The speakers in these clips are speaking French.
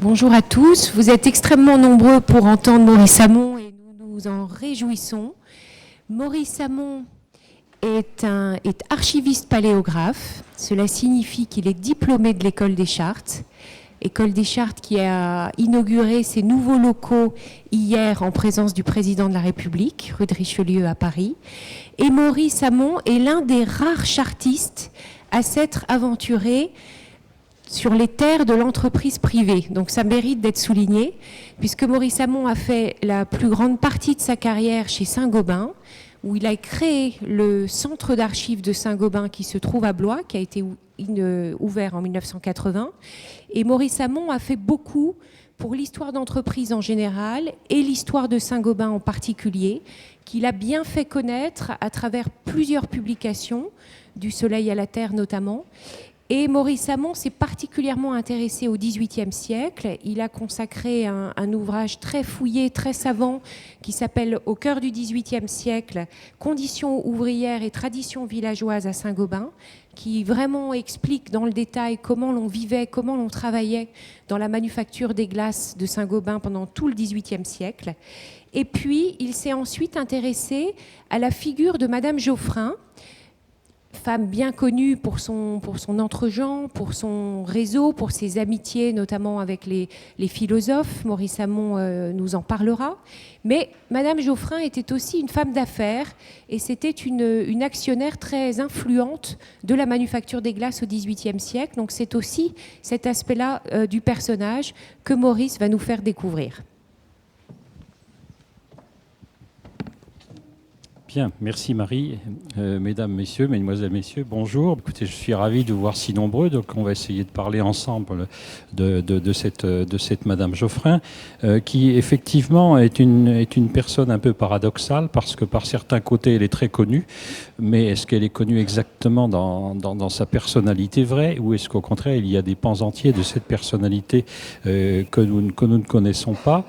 Bonjour à tous. Vous êtes extrêmement nombreux pour entendre Maurice Hamon et nous nous en réjouissons. Maurice Hamon est archiviste paléographe. Cela signifie qu'il est diplômé de l'École des Chartes. École des Chartes qui a inauguré ses nouveaux locaux hier en présence du président de la République, rue de Richelieu à Paris. Et Maurice Hamon est l'un des rares chartistes à s'être aventuré sur les terres de l'entreprise privée. Donc ça mérite d'être souligné, puisque Maurice Hamon a fait la plus grande partie de sa carrière chez Saint-Gobain, où il a créé le centre d'archives de Saint-Gobain qui se trouve à Blois, qui a été ouvert en 1980. Et Maurice Hamon a fait beaucoup pour l'histoire d'entreprise en général et l'histoire de Saint-Gobain en particulier, qu'il a bien fait connaître à travers plusieurs publications, du Soleil à la Terre notamment. Et Maurice Hamon s'est particulièrement intéressé au XVIIIe siècle. Il a consacré un ouvrage très fouillé, très savant, qui s'appelle « Au cœur du XVIIIe siècle, conditions ouvrières et traditions villageoises à Saint-Gobain », qui vraiment explique dans le détail comment l'on vivait, comment l'on travaillait dans la manufacture des glaces de Saint-Gobain pendant tout le XVIIIe siècle. Et puis, il s'est ensuite intéressé à la figure de Madame Geoffrin, femme bien connue pour son entre-gens, pour son réseau, pour ses amitiés, notamment avec les philosophes. Maurice Hamon nous en parlera. Mais Madame Geoffrin était aussi une femme d'affaires et c'était une actionnaire très influente de la manufacture des glaces au XVIIIe siècle. Donc c'est aussi cet aspect-là du personnage que Maurice va nous faire découvrir. Bien, merci Marie. Mesdames, messieurs, mesdemoiselles, messieurs, bonjour. Écoutez, je suis ravi de vous voir si nombreux, donc on va essayer de parler ensemble de cette Madame Geoffrin, qui effectivement est une personne un peu paradoxale, parce que par certains côtés, elle est très connue, mais est-ce qu'elle est connue exactement dans sa personnalité vraie, ou est-ce qu'au contraire, il y a des pans entiers de cette personnalité que nous ne connaissons pas?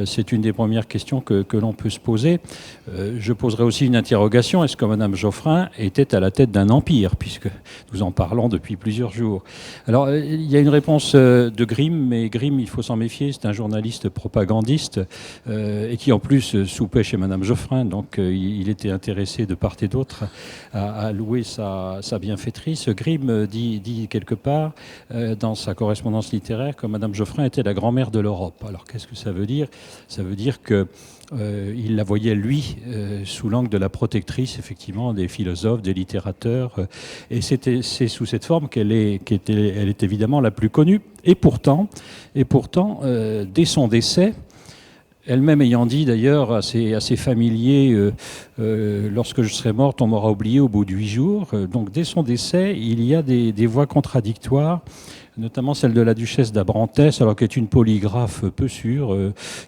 C'est une des premières questions que l'on peut se poser. Je poserai aussi une interrogation. Est-ce que Madame Geoffrin était à la tête d'un empire, puisque nous en parlons depuis plusieurs jours? Alors, il y a une réponse de Grimm, mais Grimm, il faut s'en méfier, c'est un journaliste propagandiste et qui en plus soupait chez Madame Geoffrin, donc il était intéressé de part et d'autre à louer sa bienfaitrice. Grimm dit quelque part dans sa correspondance littéraire que Madame Geoffrin était la grand-mère de l'Europe. Alors, qu'est-ce que ça veut dire? Ça veut dire qu'il la voyait, lui, sous l'angle de la protectrice, effectivement, des philosophes, des littérateurs. Et c'est sous cette forme qu'elle est évidemment la plus connue. Et pourtant dès son décès, elle-même ayant dit d'ailleurs à ses familiers, lorsque je serai morte, on m'aura oublié au bout de 8 jours. Donc dès son décès, il y a des voix contradictoires, notamment celle de la duchesse d'Abrantès, alors qu'elle est une polygraphe peu sûre,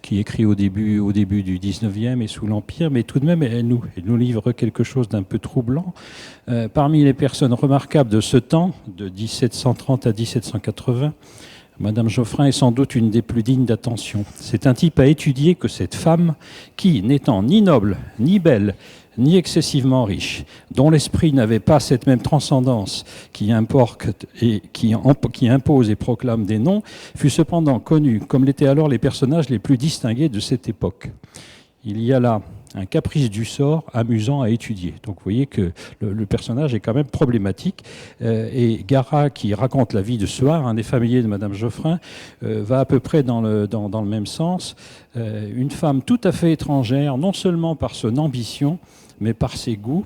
qui écrit au début du 19e et sous l'Empire, mais tout de même, elle nous livre quelque chose d'un peu troublant. Parmi les personnes remarquables de ce temps, de 1730 à 1780, Madame Geoffrin est sans doute une des plus dignes d'attention. C'est un type à étudier que cette femme qui, n'étant ni noble, ni belle, ni excessivement riche, dont l'esprit n'avait pas cette même transcendance qui impose et proclame des noms, fut cependant connue comme l'étaient alors les personnages les plus distingués de cette époque. Il y a là un caprice du sort amusant à étudier. Donc vous voyez que le personnage est quand même problématique. Et Garat, qui raconte la vie de Soir, un des familiers de Madame Geoffrin, va à peu près dans le même sens. Une femme tout à fait étrangère, non seulement par son ambition, mais par ses goûts,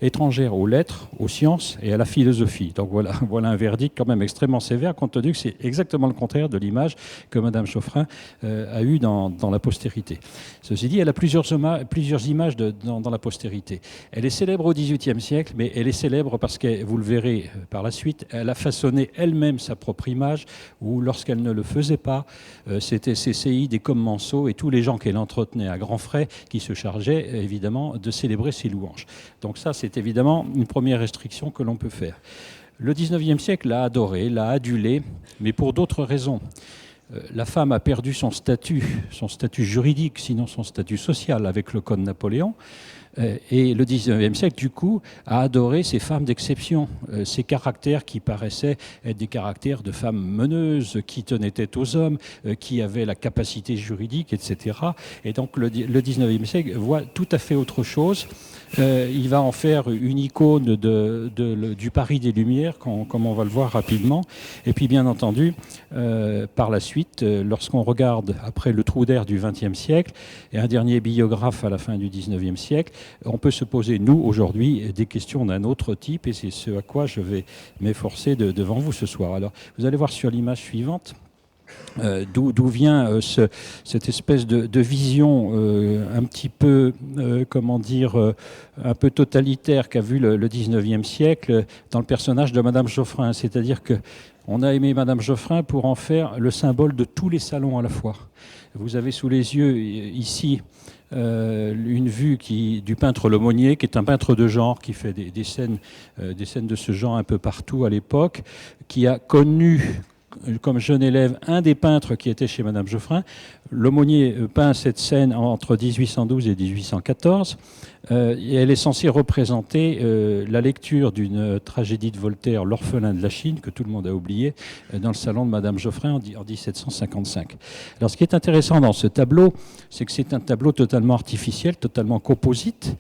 étrangère aux lettres, aux sciences et à la philosophie. Donc voilà un verdict quand même extrêmement sévère, compte tenu que c'est exactement le contraire de l'image que Madame Geoffrin a eue dans la postérité. Ceci dit, elle a plusieurs images dans la postérité. Elle est célèbre au XVIIIe siècle, mais elle est célèbre parce que, vous le verrez par la suite, elle a façonné elle-même sa propre image, où lorsqu'elle ne le faisait pas, c'était CCI, des commensaux et tous les gens qu'elle entretenait à grands frais qui se chargeaient évidemment de célébrer ses louanges. Donc ça, c'est évidemment une première restriction que l'on peut faire. Le XIXe siècle l'a adorée, l'a adulée, mais pour d'autres raisons. La femme a perdu son statut juridique, sinon son statut social avec le Code Napoléon. Et le 19e siècle, du coup, a adoré ces femmes d'exception, ces caractères qui paraissaient être des caractères de femmes meneuses, qui tenaient tête aux hommes, qui avaient la capacité juridique, etc. Et donc le 19e siècle voit tout à fait autre chose. Il va en faire une icône du Paris des Lumières, comme on va le voir rapidement. Et puis, bien entendu, par la suite, lorsqu'on regarde après le trou d'air du XXe siècle et un dernier biographe à la fin du XIXe siècle, on peut se poser, nous, aujourd'hui, des questions d'un autre type, et c'est ce à quoi je vais m'efforcer devant vous ce soir. Alors, vous allez voir sur l'image suivante d'où vient cette espèce de vision un petit peu, un peu totalitaire qu'a vu le 19e siècle dans le personnage de Madame Geoffrin. C'est-à-dire qu'on a aimé Madame Geoffrin pour en faire le symbole de tous les salons à la fois. Vous avez sous les yeux ici une vue du peintre Lemonnier, qui est un peintre de genre, qui fait des scènes de ce genre un peu partout à l'époque, qui a connu comme jeune élève un des peintres qui était chez Madame Geoffrin. Lemonnier peint cette scène entre 1812 et 1814. Et elle est censée représenter la lecture d'une tragédie de Voltaire, L'orphelin de la Chine, que tout le monde a oublié, dans le salon de Madame Geoffrin en 1755. Alors ce qui est intéressant dans ce tableau, c'est que c'est un tableau totalement artificiel, totalement composite,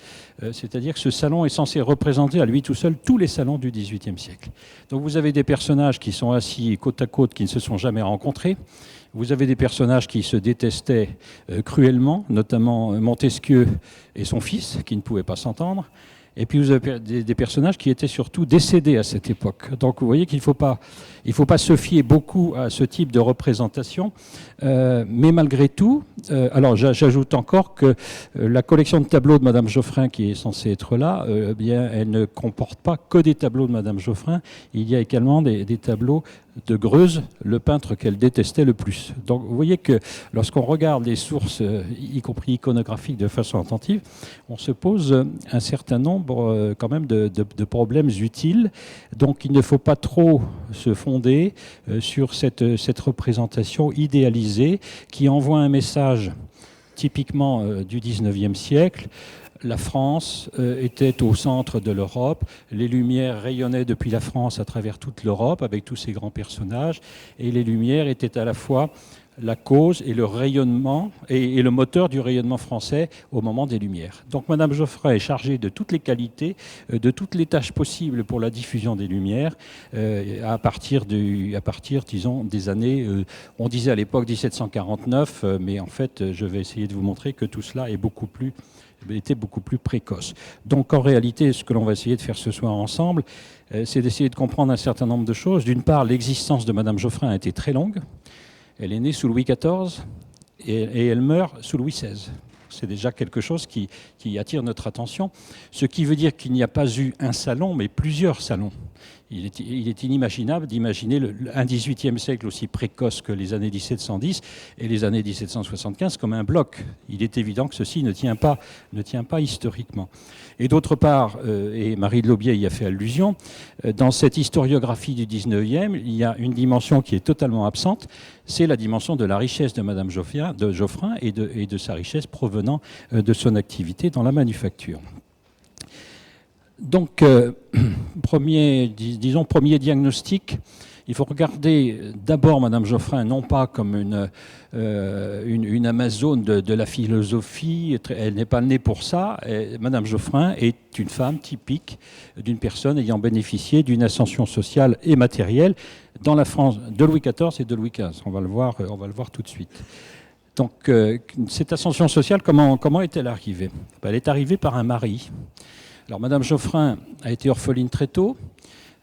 c'est-à-dire que ce salon est censé représenter à lui tout seul tous les salons du XVIIIe siècle. Donc vous avez des personnages qui sont assis côte à côte, qui ne se sont jamais rencontrés. Vous avez des personnages qui se détestaient cruellement, notamment Montesquieu et son fils, qui ne pouvaient pas s'entendre. Et puis vous avez des personnages qui étaient surtout décédés à cette époque. Donc vous voyez qu'il ne faut pas se fier beaucoup à ce type de représentation. Mais malgré tout, alors j'ajoute encore que la collection de tableaux de Madame Geoffrin qui est censée être là, bien, elle ne comporte pas que des tableaux de Madame Geoffrin. Il y a également des tableaux de Greuze, le peintre qu'elle détestait le plus. Donc vous voyez que lorsqu'on regarde les sources, y compris iconographiques, de façon attentive, on se pose un certain nombre quand même de problèmes utiles. Donc il ne faut pas trop se fonder sur cette représentation idéalisée qui envoie un message typiquement du XIXe siècle. La France était au centre de l'Europe, les Lumières rayonnaient depuis la France à travers toute l'Europe avec tous ces grands personnages, et les Lumières étaient à la fois la cause et le rayonnement et le moteur du rayonnement français au moment des Lumières. Donc Madame Geoffrin est chargée de toutes les qualités, de toutes les tâches possibles pour la diffusion des Lumières à partir, disons, des années, on disait à l'époque 1749, mais en fait je vais essayer de vous montrer que tout cela était beaucoup plus précoce. Donc en réalité, ce que l'on va essayer de faire ce soir ensemble, c'est d'essayer de comprendre un certain nombre de choses. D'une part, l'existence de Madame Geoffrin a été très longue. Elle est née sous Louis XIV et elle meurt sous Louis XVI. C'est déjà quelque chose qui attire notre attention, ce qui veut dire qu'il n'y a pas eu un salon, mais plusieurs salons. Il est inimaginable d'imaginer un XVIIIe siècle aussi précoce que les années 1710 et les années 1775 comme un bloc. Il est évident que ceci ne tient pas historiquement. Et d'autre part, et Marie de Laubier y a fait allusion, dans cette historiographie du 19e, il y a une dimension qui est totalement absente, c'est la dimension de la richesse de Madame Geoffrin et de sa richesse provenant de son activité dans la manufacture. Donc, premier diagnostic, il faut regarder d'abord Madame Geoffrin non pas comme une amazone de la philosophie, elle n'est pas née pour ça. Madame Geoffrin est une femme typique d'une personne ayant bénéficié d'une ascension sociale et matérielle dans la France de Louis XIV et de Louis XV. On va le voir tout de suite. Donc, cette ascension sociale, comment est-elle arrivée ? Elle est arrivée par un mari. Alors, Madame Geoffrin a été orpheline très tôt.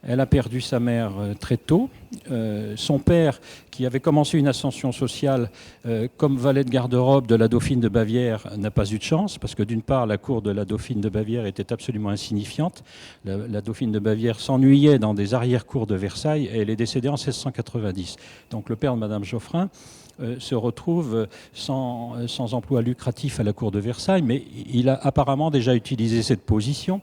Elle a perdu sa mère très tôt. Son père, qui avait commencé une ascension sociale comme valet de garde-robe de la dauphine de Bavière, n'a pas eu de chance, parce que d'une part, la cour de la dauphine de Bavière était absolument insignifiante. La dauphine de Bavière s'ennuyait dans des arrière-cours de Versailles et elle est décédée en 1690. Donc le père de Madame Geoffrin se retrouve sans emploi lucratif à la cour de Versailles, mais il a apparemment déjà utilisé cette position,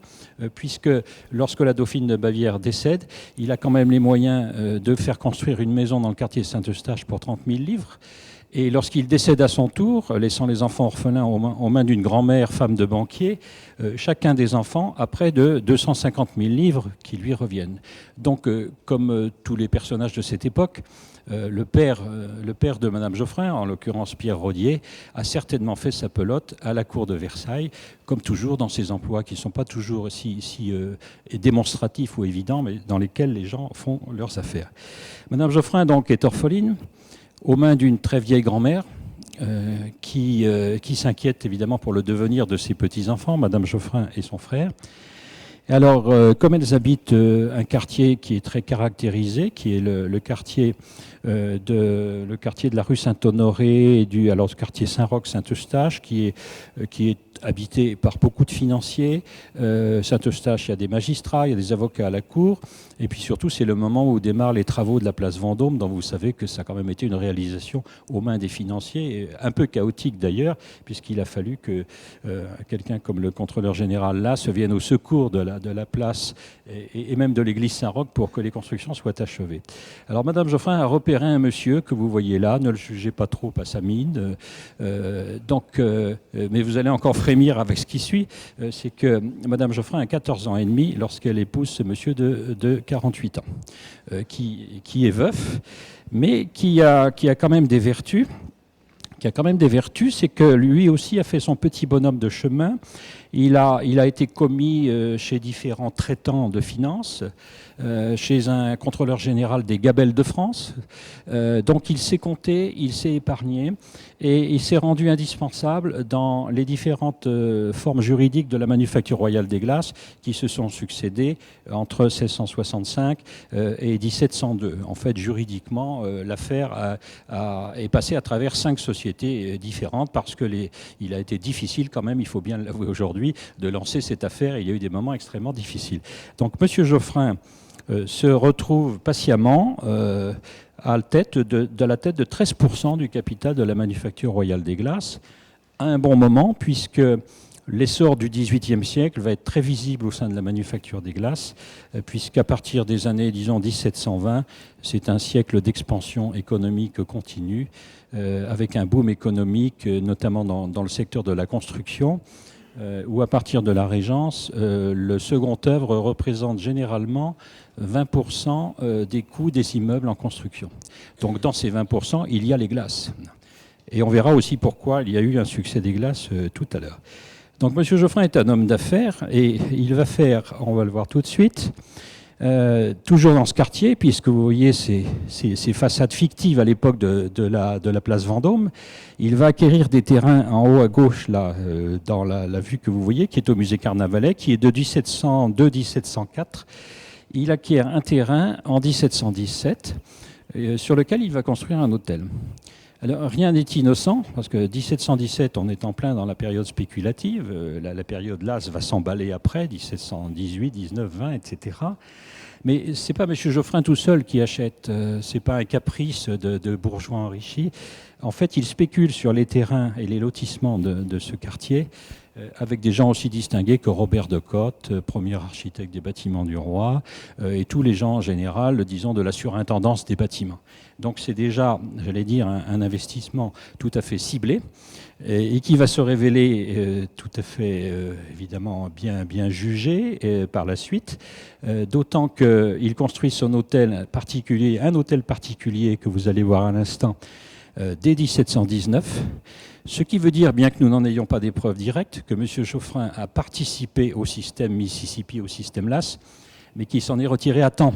puisque lorsque la dauphine de Bavière décède, il a quand même les moyens de faire construire une maison dans le quartier Saint-Eustache pour 30 000 livres. Et lorsqu'il décède à son tour, laissant les enfants orphelins aux mains d'une grand-mère, femme de banquier, chacun des enfants a près de 250 000 livres qui lui reviennent. Donc, comme tous les personnages de cette époque, le père de Madame Geoffrin, en l'occurrence Pierre Rodier, a certainement fait sa pelote à la cour de Versailles, comme toujours dans ces emplois qui ne sont pas toujours si démonstratifs ou évidents, mais dans lesquels les gens font leurs affaires. Madame Geoffrin, donc, est orpheline, aux mains d'une très vieille grand-mère qui s'inquiète évidemment pour le devenir de ses petits-enfants, Madame Geoffrin et son frère. Et alors, comme elles habitent un quartier qui est très caractérisé, qui est le quartier de la rue Saint-Honoré et du quartier Saint-Roch, Saint-Eustache, qui est habité par beaucoup de financiers. Saint-Eustache, il y a des magistrats, il y a des avocats à la cour. Et puis surtout, c'est le moment où démarrent les travaux de la place Vendôme, dont vous savez que ça a quand même été une réalisation aux mains des financiers, un peu chaotique d'ailleurs, puisqu'il a fallu que quelqu'un comme le contrôleur général là se vienne au secours de la place et même de l'église Saint-Roch pour que les constructions soient achevées. Alors Madame Geoffrin a repéré un monsieur que vous voyez là, ne le jugez pas trop à sa mine, mais vous allez encore frémir avec ce qui suit, c'est que Madame Geoffrin a 14 ans et demi lorsqu'elle épouse ce monsieur de 48 ans, qui est veuf, mais qui a quand même des vertus. C'est que lui aussi a fait son petit bonhomme de chemin. Il a été commis chez différents traitants de finances, chez un contrôleur général des gabelles de France. Donc il s'est compté, il s'est épargné et il s'est rendu indispensable dans les différentes formes juridiques de la manufacture royale des glaces qui se sont succédées entre 1665 et 1702. En fait, juridiquement, l'affaire est passée à travers 5 sociétés différentes parce que il a été difficile quand même, il faut bien l'avouer aujourd'hui, de lancer cette affaire. Il y a eu des moments extrêmement difficiles. Donc M. Geoffrin se retrouve patiemment à la tête de 13% du capital de la manufacture royale des glaces, à un bon moment, puisque l'essor du XVIIIe siècle va être très visible au sein de la manufacture des glaces, puisqu'à partir des années, disons, 1720, c'est un siècle d'expansion économique continue, avec un boom économique, notamment dans le secteur de la construction, où à partir de la Régence, le second œuvre représente généralement 20% des coûts des immeubles en construction. Donc dans ces 20%, il y a les glaces. Et on verra aussi pourquoi il y a eu un succès des glaces tout à l'heure. Donc M. Geoffrin est un homme d'affaires et il va faire, on va le voir tout de suite, toujours dans ce quartier, puisque vous voyez ces façades fictives à l'époque de la place Vendôme, il va acquérir des terrains en haut à gauche, là, dans la vue que vous voyez, qui est au musée Carnavalet, qui est de 1702-1704. Il acquiert un terrain en 1717, sur lequel il va construire un hôtel. Alors, rien n'est innocent, parce que 1717, on est en plein dans la période spéculative. La période LAS va s'emballer après, 1718, 19, 20, etc. Mais ce n'est pas M. Geoffrin tout seul qui achète, ce n'est pas un caprice de bourgeois enrichis. En fait, il spécule sur les terrains et les lotissements de ce quartier, avec des gens aussi distingués que Robert de Cotte, premier architecte des bâtiments du roi, et tous les gens en général, disons, de la surintendance des bâtiments. Donc c'est déjà, j'allais dire, un investissement tout à fait ciblé, et qui va se révéler tout à fait, évidemment, bien jugé par la suite, d'autant qu'il construit son hôtel particulier, un hôtel particulier que vous allez voir à l'instant, dès 1719, ce qui veut dire, bien que nous n'en ayons pas des preuves directes, que M. Geoffrin a participé au système Mississippi, au système LAS, mais qu'il s'en est retiré à temps.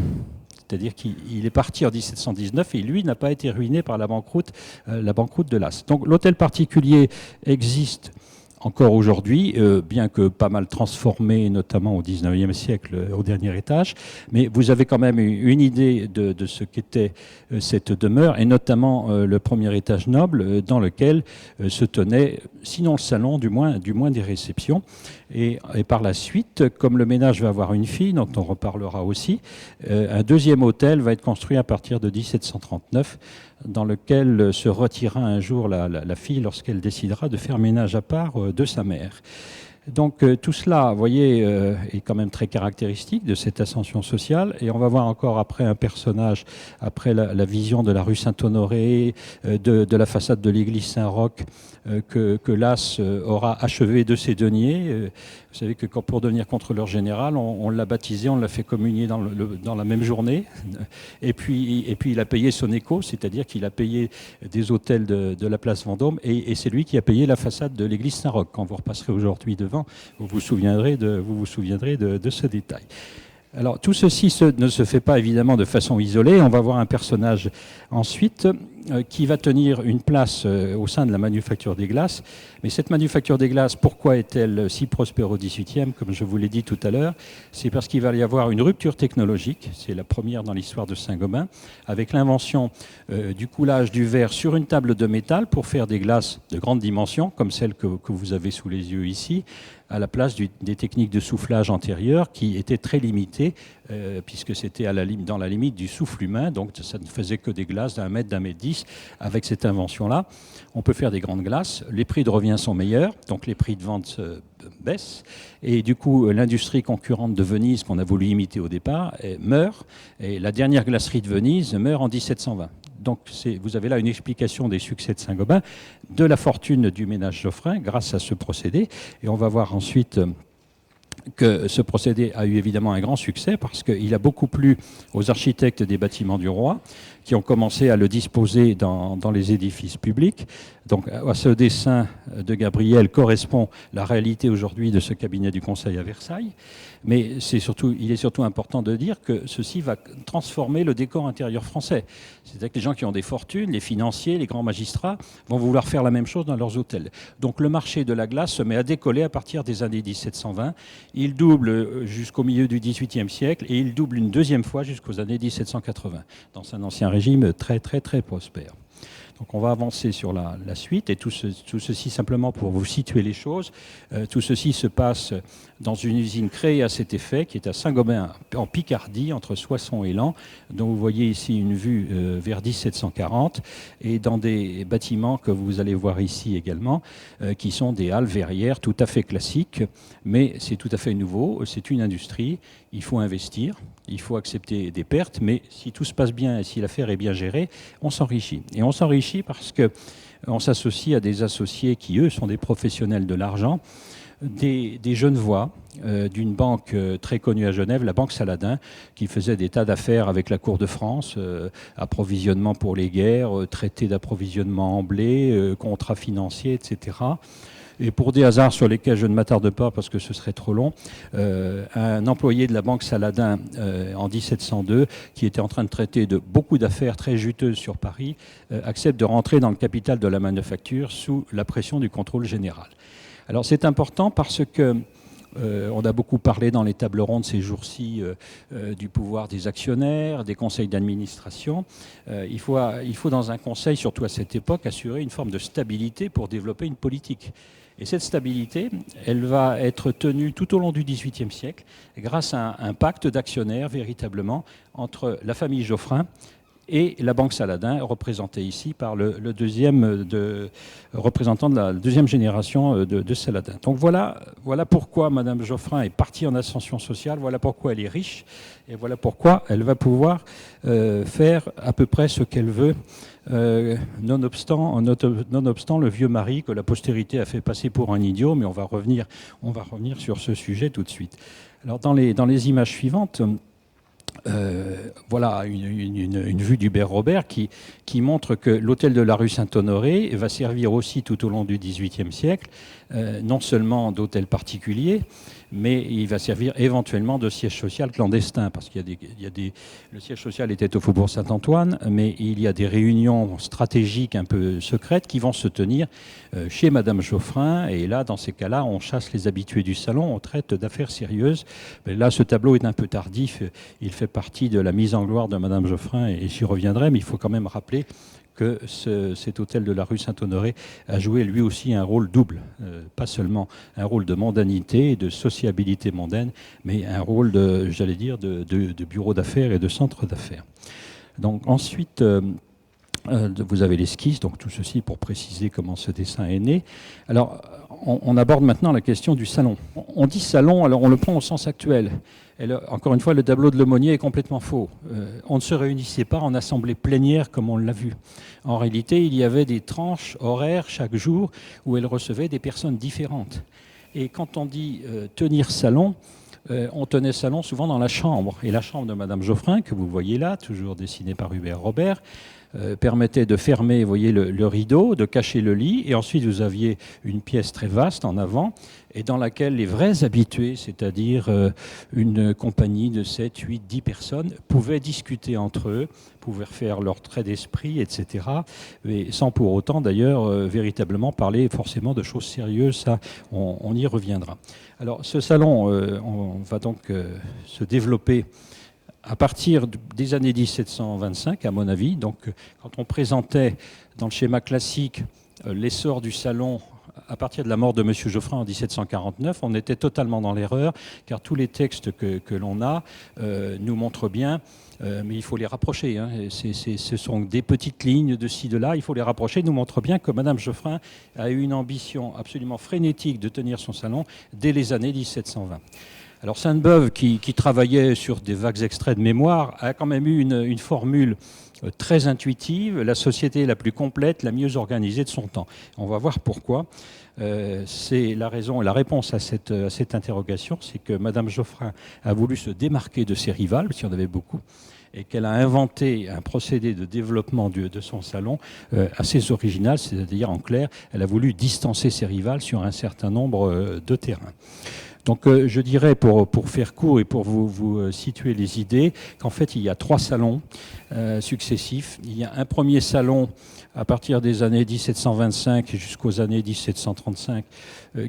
C'est-à-dire qu'il est parti en 1719 et lui n'a pas été ruiné par la banqueroute de LAS. Donc l'hôtel particulier existe encore aujourd'hui, bien que pas mal transformé, notamment au XIXe siècle, au dernier étage. Mais vous avez quand même une idée de ce qu'était cette demeure, et notamment le premier étage noble, dans lequel se tenait, sinon le salon, du moins des réceptions. Et par la suite, comme le ménage va avoir une fille, dont on reparlera aussi, un deuxième hôtel va être construit à partir de 1739, dans lequel se retirera un jour la fille lorsqu'elle décidera de faire ménage à part de sa mère. Donc tout cela, vous voyez, est quand même très caractéristique de cette ascension sociale. Et on va voir encore après un personnage, après la vision de la rue Saint-Honoré, de la façade de l'église Saint-Roch, que Las aura achevé de ses deniers. Vous savez que pour devenir contrôleur général, on l'a baptisé, on l'a fait communier dans la même journée. Et puis il a payé son écho, c'est-à-dire qu'il a payé des hôtels de la place Vendôme. Et c'est lui qui a payé la façade de l'église Saint-Roch. Quand vous repasserez aujourd'hui devant, vous vous souviendrez de ce détail. Alors tout ceci ne se fait pas évidemment de façon isolée. On va voir un personnage ensuite qui va tenir une place au sein de la manufacture des glaces. Mais cette manufacture des glaces, pourquoi est-elle si prospère au XVIIIe? Comme je vous l'ai dit tout à l'heure, c'est parce qu'il va y avoir une rupture technologique. C'est la première dans l'histoire de Saint-Gobain, avec l'invention du coulage du verre sur une table de métal pour faire des glaces de grande dimension, comme celle que vous avez sous les yeux ici, à la place des techniques de soufflage antérieures qui étaient très limitées, puisque c'était dans la limite du souffle humain, donc ça ne faisait que des glaces d'1 mètre, d'1 mètre 10. Avec cette invention-là, on peut faire des grandes glaces, les prix de revient sont meilleurs, donc les prix de vente baissent, et du coup l'industrie concurrente de Venise, qu'on a voulu imiter au départ, meurt, et la dernière glacerie de Venise meurt en 1720. Donc vous avez là une explication des succès de Saint-Gobain, de la fortune du ménage Geoffrin grâce à ce procédé, et on va voir ensuite que ce procédé a eu évidemment un grand succès parce qu'il a beaucoup plu aux architectes des bâtiments du roi qui ont commencé à le disposer dans les édifices publics. Donc à ce dessin de Gabriel correspond la réalité aujourd'hui de ce cabinet du Conseil à Versailles. Mais il est surtout important de dire que ceci va transformer le décor intérieur français. C'est-à-dire que les gens qui ont des fortunes, les financiers, les grands magistrats, vont vouloir faire la même chose dans leurs hôtels. Donc le marché de la glace se met à décoller à partir des années 1720. Il double jusqu'au milieu du XVIIIe siècle et il double une deuxième fois jusqu'aux années 1780, dans un ancien régime très très très prospère. Donc on va avancer sur la suite, et tout ceci simplement pour vous situer les choses. Tout ceci se passe dans une usine créée à cet effet, qui est à Saint-Gobain, en Picardie, entre Soissons et Laon, dont vous voyez ici une vue vers 1740, et dans des bâtiments que vous allez voir ici également, qui sont des halles verrières tout à fait classiques, mais c'est tout à fait nouveau, c'est une industrie, il faut investir, il faut accepter des pertes, mais si tout se passe bien et si l'affaire est bien gérée, on s'enrichit. Et on s'enrichit parce qu'on s'associe à des associés qui, eux, sont des professionnels de l'argent, des Genevois d'une banque très connue à Genève, la Banque Saladin, qui faisait des tas d'affaires avec la cour de France, approvisionnement pour les guerres, traité d'approvisionnement en blé, contrats financiers, etc. Et pour des hasards sur lesquels je ne m'attarde pas parce que ce serait trop long, un employé de la Banque Saladin en 1702, qui était en train de traiter de beaucoup d'affaires très juteuses sur Paris, accepte de rentrer dans le capital de la manufacture sous la pression du contrôle général. Alors c'est important parce que on a beaucoup parlé dans les tables rondes ces jours-ci du pouvoir des actionnaires, des conseils d'administration. Il faut dans un conseil, surtout à cette époque, assurer une forme de stabilité pour développer une politique. Et cette stabilité, elle va être tenue tout au long du XVIIIe siècle grâce à un pacte d'actionnaires véritablement entre la famille Geoffrin et la Banque Saladin, représentée ici par le représentant de la deuxième génération de Saladin. Donc voilà pourquoi Madame Geoffrin est partie en ascension sociale, voilà pourquoi elle est riche, et voilà pourquoi elle va pouvoir faire à peu près ce qu'elle veut, nonobstant le vieux mari que la postérité a fait passer pour un idiot, mais on va revenir sur ce sujet tout de suite. Alors dans les images suivantes, voilà une vue d'Hubert Robert qui montre que l'hôtel de la rue Saint-Honoré va servir aussi tout au long du XVIIIe siècle, non seulement d'hôtel particulier, mais il va servir éventuellement de siège social clandestin, parce qu'il y a le siège social était au Faubourg Saint-Antoine, mais il y a des réunions stratégiques un peu secrètes qui vont se tenir chez Madame Geoffrin, et là, dans ces cas-là, on chasse les habitués du salon, on traite d'affaires sérieuses. Mais là, ce tableau est un peu tardif, il fait partie de la mise en gloire de Madame Geoffrin, et j'y reviendrai, mais il faut quand même rappeler que cet hôtel de la rue Saint-Honoré a joué lui aussi un rôle double, pas seulement un rôle de mondanité et de sociabilité mondaine, mais un rôle de bureau d'affaires et de centre d'affaires. Donc ensuite, Vous avez l'esquisse, donc tout ceci pour préciser comment ce dessin est né. Alors, on aborde maintenant la question du salon. On dit salon, alors on le prend au sens actuel. Encore une fois, le tableau de l'aumônier est complètement faux. On ne se réunissait pas en assemblée plénière comme on l'a vu. En réalité, il y avait des tranches horaires chaque jour où elle recevait des personnes différentes. Et quand on dit tenir salon, on tenait salon souvent dans la chambre. Et la chambre de Madame Geoffrin, que vous voyez là, toujours dessinée par Hubert Robert, permettait de fermer, vous voyez, le rideau, de cacher le lit, et ensuite vous aviez une pièce très vaste en avant, et dans laquelle les vrais habitués, c'est-à-dire une compagnie de 7, 8, 10 personnes, pouvaient discuter entre eux, pouvaient faire leur trait d'esprit, etc., mais sans pour autant d'ailleurs véritablement parler forcément de choses sérieuses, ça on y reviendra. Alors ce salon, on va donc se développer à partir des années 1725, à mon avis. Donc, quand on présentait dans le schéma classique l'essor du salon à partir de la mort de M. Geoffrin en 1749, on était totalement dans l'erreur, car tous les textes que l'on a nous montrent bien, mais il faut les rapprocher. Hein. Ce sont des petites lignes de ci, de là, il faut les rapprocher, nous montrent bien que Mme Geoffrin a eu une ambition absolument frénétique de tenir son salon dès les années 1720. Alors Sainte-Beuve, qui travaillait sur des vagues extraits de mémoire, a quand même eu une formule très intuitive, la société la plus complète, la mieux organisée de son temps. On va voir pourquoi. C'est la raison, la réponse à cette interrogation, c'est que Madame Geoffrin a voulu se démarquer de ses rivales, parce qu'il y en avait beaucoup, et qu'elle a inventé un procédé de développement de son salon assez original, c'est-à-dire en clair, elle a voulu distancer ses rivales sur un certain nombre de terrains. Donc je dirais, pour faire court et pour vous situer les idées, qu'en fait il y a 3 salons successifs. Il y a un premier salon à partir des années 1725 jusqu'aux années 1735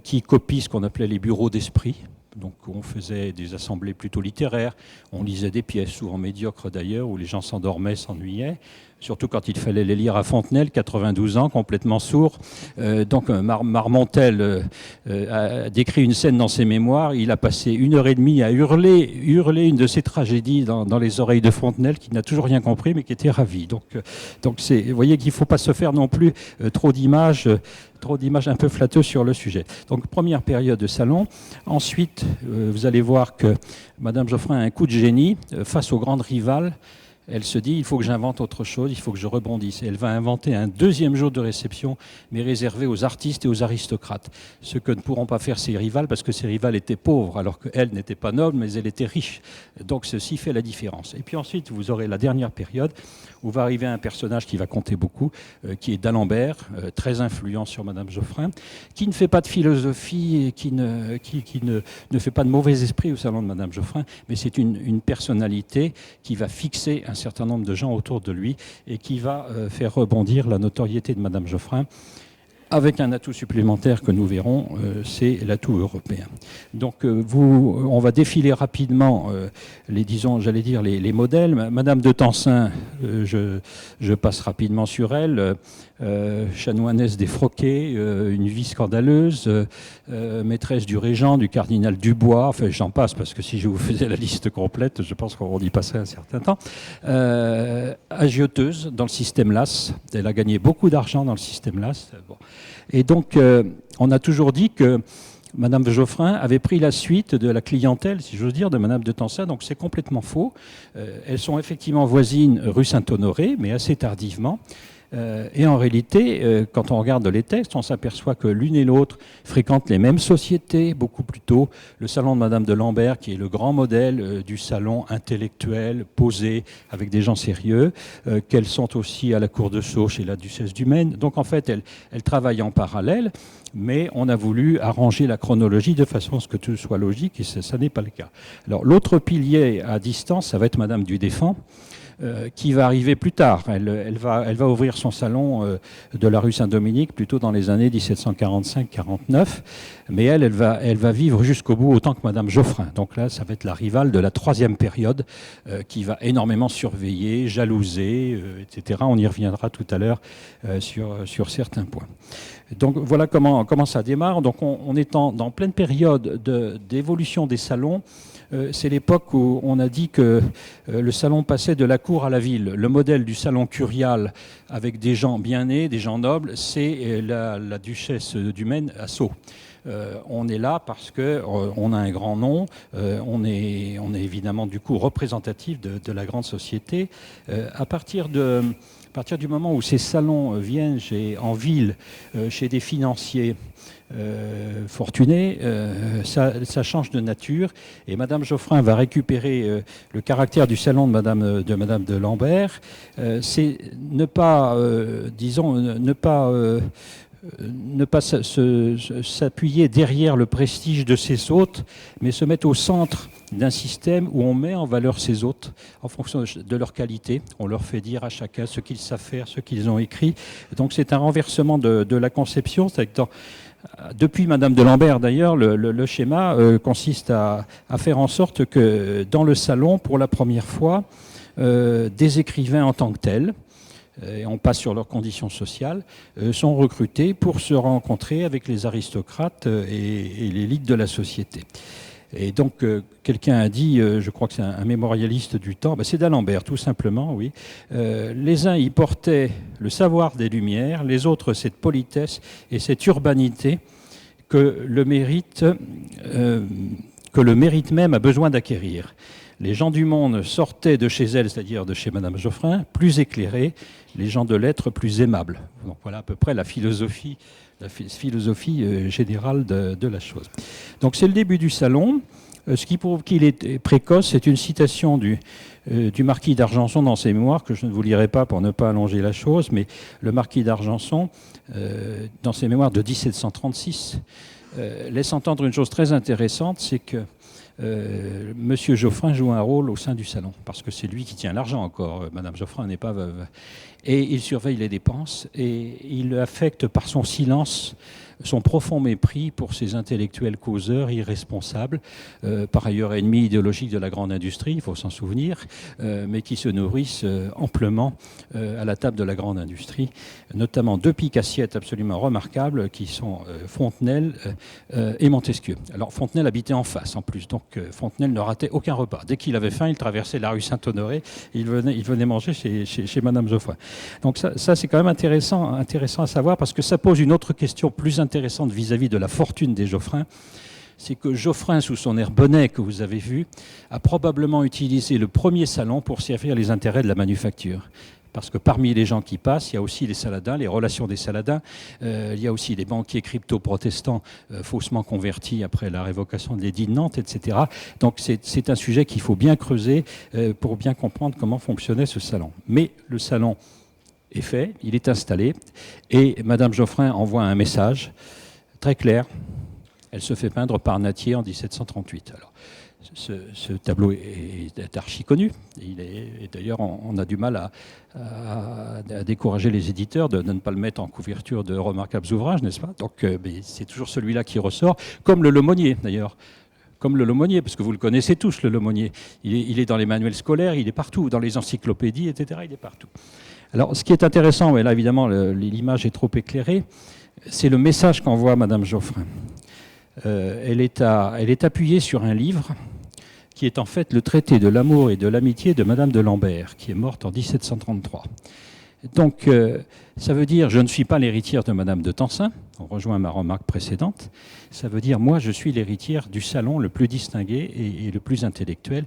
qui copie ce qu'on appelait les bureaux d'esprit. Donc on faisait des assemblées plutôt littéraires, on lisait des pièces, souvent médiocres d'ailleurs, où les gens s'endormaient, s'ennuyaient, surtout quand il fallait les lire à Fontenelle, 92 ans, complètement sourd. Donc Marmontel a décrit une scène dans ses mémoires, il a passé 1h30 à hurler une de ses tragédies dans les oreilles de Fontenelle, qui n'a toujours rien compris, mais qui était ravi. Donc vous voyez qu'il ne faut pas se faire non plus trop d'images un peu flatteuses sur le sujet. Donc première période de salon. Ensuite, vous allez voir que Madame Geoffrin a un coup de génie face aux grandes rivales. Elle se dit, il faut que j'invente autre chose, il faut que je rebondisse. Et elle va inventer un deuxième jour de réception, mais réservé aux artistes et aux aristocrates. Ce que ne pourront pas faire ses rivales, parce que ses rivales étaient pauvres, alors qu'elle n'était pas noble, mais elle était riche. Donc ceci fait la différence. Et puis ensuite, vous aurez la dernière période, où va arriver un personnage qui va compter beaucoup, qui est d'Alembert, très influent sur Madame Geoffrin, qui ne fait pas de philosophie et qui ne fait pas de mauvais esprit au salon de Madame Geoffrin, mais c'est une personnalité qui va fixer un certain nombre de gens autour de lui et qui va faire rebondir la notoriété de Madame Geoffrin, avec un atout supplémentaire que nous verrons, c'est l'atout européen. Donc on va défiler rapidement les modèles. Madame de Tencin, je passe rapidement sur elle, chanoinesse défroquée, une vie scandaleuse, maîtresse du régent, du cardinal Dubois, enfin j'en passe parce que si je vous faisais la liste complète, je pense qu'on y passerait un certain temps. Agioteuse dans le système LAS, elle a gagné beaucoup d'argent dans le système LAS. Bon. Et donc, on a toujours dit que Madame Geoffrin avait pris la suite de la clientèle, si j'ose dire, de Madame de Tencin, donc c'est complètement faux. Elles sont effectivement voisines rue Saint-Honoré, mais assez tardivement. Et en réalité, quand on regarde les textes, on s'aperçoit que l'une et l'autre fréquentent les mêmes sociétés, beaucoup plus tôt. Le salon de Madame de Lambert, qui est le grand modèle du salon intellectuel, posé, avec des gens sérieux, qu'elles sont aussi à la cour de Sceaux, chez la duchesse du Maine. Donc en fait, elles travaillent en parallèle, mais on a voulu arranger la chronologie de façon à ce que tout soit logique, et ça n'est pas le cas. Alors l'autre pilier à distance, ça va être Madame du Défend, qui va arriver plus tard. Elle va ouvrir son salon de la rue Saint-Dominique plutôt dans les années 1745-49, mais elle va vivre jusqu'au bout autant que Madame Geoffrin. Donc là, ça va être la rivale de la troisième période qui va énormément surveiller, jalouser, etc. On y reviendra tout à l'heure sur certains points. Donc voilà comment ça démarre. Donc on est dans pleine période d'évolution des salons. C'est l'époque où on a dit que le salon passait de la cour à la ville. Le modèle du salon curial avec des gens bien nés, des gens nobles, c'est la duchesse du Maine à Sceaux. On est là parce qu'on a un grand nom, on est évidemment du coup représentatif de la grande société. À partir du moment où ces salons viennent en ville, chez des financiers fortunés, ça change de nature. Et Madame Geoffrin va récupérer le caractère du salon de Madame de Lambert. C'est ne pas s'appuyer derrière le prestige de ses hôtes, mais se mettre au centre d'un système où on met en valeur ses hôtes en fonction de leur qualité. On leur fait dire à chacun ce qu'ils savent faire, ce qu'ils ont écrit. Donc c'est un renversement de la conception. Depuis Madame de Lambert, d'ailleurs, le schéma consiste à faire en sorte que dans le salon, pour la première fois, des écrivains en tant que tels, et on passe sur leurs conditions sociales, sont recrutés pour se rencontrer avec les aristocrates et l'élite de la société. Et donc, quelqu'un a dit, je crois que c'est un mémorialiste du temps, c'est d'Alembert, tout simplement, oui. Les uns y portaient le savoir des Lumières, les autres cette politesse et cette urbanité que le mérite même a besoin d'acquérir. Les gens du monde sortaient de chez elle, c'est-à-dire de chez Madame Geoffrin, plus éclairés, les gens de lettres plus aimables. Donc voilà à peu près la philosophie générale de la chose. Donc c'est le début du salon. Ce qui prouve qu'il est précoce, c'est une citation du marquis d'Argenson dans ses mémoires, que je ne vous lirai pas pour ne pas allonger la chose, mais le marquis d'Argenson, dans ses mémoires de 1736, laisse entendre une chose très intéressante, c'est que Monsieur Geoffrin joue un rôle au sein du salon, parce que c'est lui qui tient l'argent encore. Madame Geoffrin n'est pas veuve. Et il surveille les dépenses, et il affecte par son silence son profond mépris pour ces intellectuels causeurs irresponsables, par ailleurs ennemis idéologiques de la grande industrie, il faut s'en souvenir, mais qui se nourrissent amplement à la table de la grande industrie, notamment deux piques-assiettes absolument remarquables qui sont Fontenelle et Montesquieu. Alors Fontenelle habitait en face en plus, donc Fontenelle ne ratait aucun repas. Dès qu'il avait faim, il traversait la rue Saint-Honoré et il venait manger chez Madame Geoffrin. Donc ça c'est quand même intéressant à savoir, parce que ça pose une autre question plus intéressante vis-à-vis de la fortune des Geoffrin. C'est que Geoffrin, sous son air bonnet que vous avez vu, a probablement utilisé le premier salon pour servir les intérêts de la manufacture. Parce que parmi les gens qui passent, il y a aussi les Saladins, les relations des Saladins, il y a aussi les banquiers crypto-protestants faussement convertis après la révocation de l'édit de Nantes, etc. Donc c'est un sujet qu'il faut bien creuser pour bien comprendre comment fonctionnait ce salon. Mais le salon est fait, il est installé, et Madame Geoffrin envoie un message très clair. Elle se fait peindre par Nattier en 1738. Alors, ce tableau est archi connu. Et d'ailleurs, on a du mal à décourager les éditeurs de ne pas le mettre en couverture de remarquables ouvrages, n'est-ce pas? Donc, c'est toujours celui-là qui ressort, comme le Lemonnier, d'ailleurs. Comme le Lemonnier, parce que vous le connaissez tous, le Lemonnier. Il est dans les manuels scolaires, il est partout, dans les encyclopédies, etc. Il est partout. Alors, ce qui est intéressant, mais là, évidemment, l'image est trop éclairée, c'est le message qu'envoie Madame Geoffrin. Elle est appuyée sur un livre qui est en fait le traité de l'amour et de l'amitié de Madame de Lambert, qui est morte en 1733. Donc, ça veut dire, je ne suis pas l'héritière de Madame de Tencin, on rejoint ma remarque précédente, ça veut dire, moi, je suis l'héritière du salon le plus distingué et le plus intellectuel,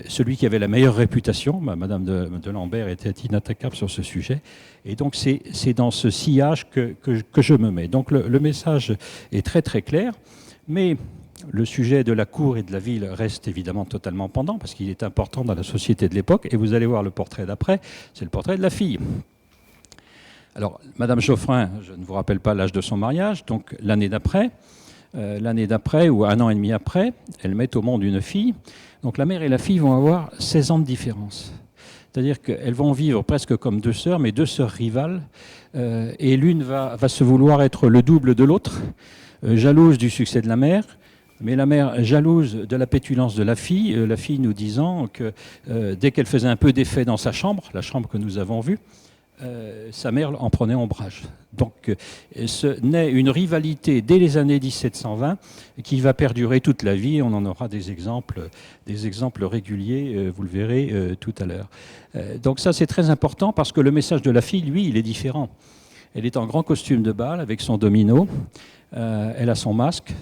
celui qui avait la meilleure réputation. Madame de Lambert était inattaquable sur ce sujet, et donc c'est dans ce sillage que je me mets. Donc le message est très très clair, mais le sujet de la cour et de la ville reste évidemment totalement pendant, parce qu'il est important dans la société de l'époque, et vous allez voir le portrait d'après, c'est le portrait de la fille. Alors, Madame Geoffrin, je ne vous rappelle pas l'âge de son mariage, donc l'année d'après, ou un an et demi après, elle met au monde une fille. Donc la mère et la fille vont avoir 16 ans de différence. C'est-à-dire qu'elles vont vivre presque comme deux sœurs, mais deux sœurs rivales, et l'une va se vouloir être le double de l'autre, jalouse du succès de la mère, mais la mère jalouse de la pétulance de la fille nous disant que dès qu'elle faisait un peu d'effet dans sa chambre, la chambre que nous avons vue, sa mère en prenait ombrage. Donc ce naît une rivalité dès les années 1720 qui va perdurer toute la vie. On en aura des exemples réguliers, vous le verrez tout à l'heure. Donc ça c'est très important parce que le message de la fille, lui, il est différent. Elle est en grand costume de bal avec son domino, elle a son masque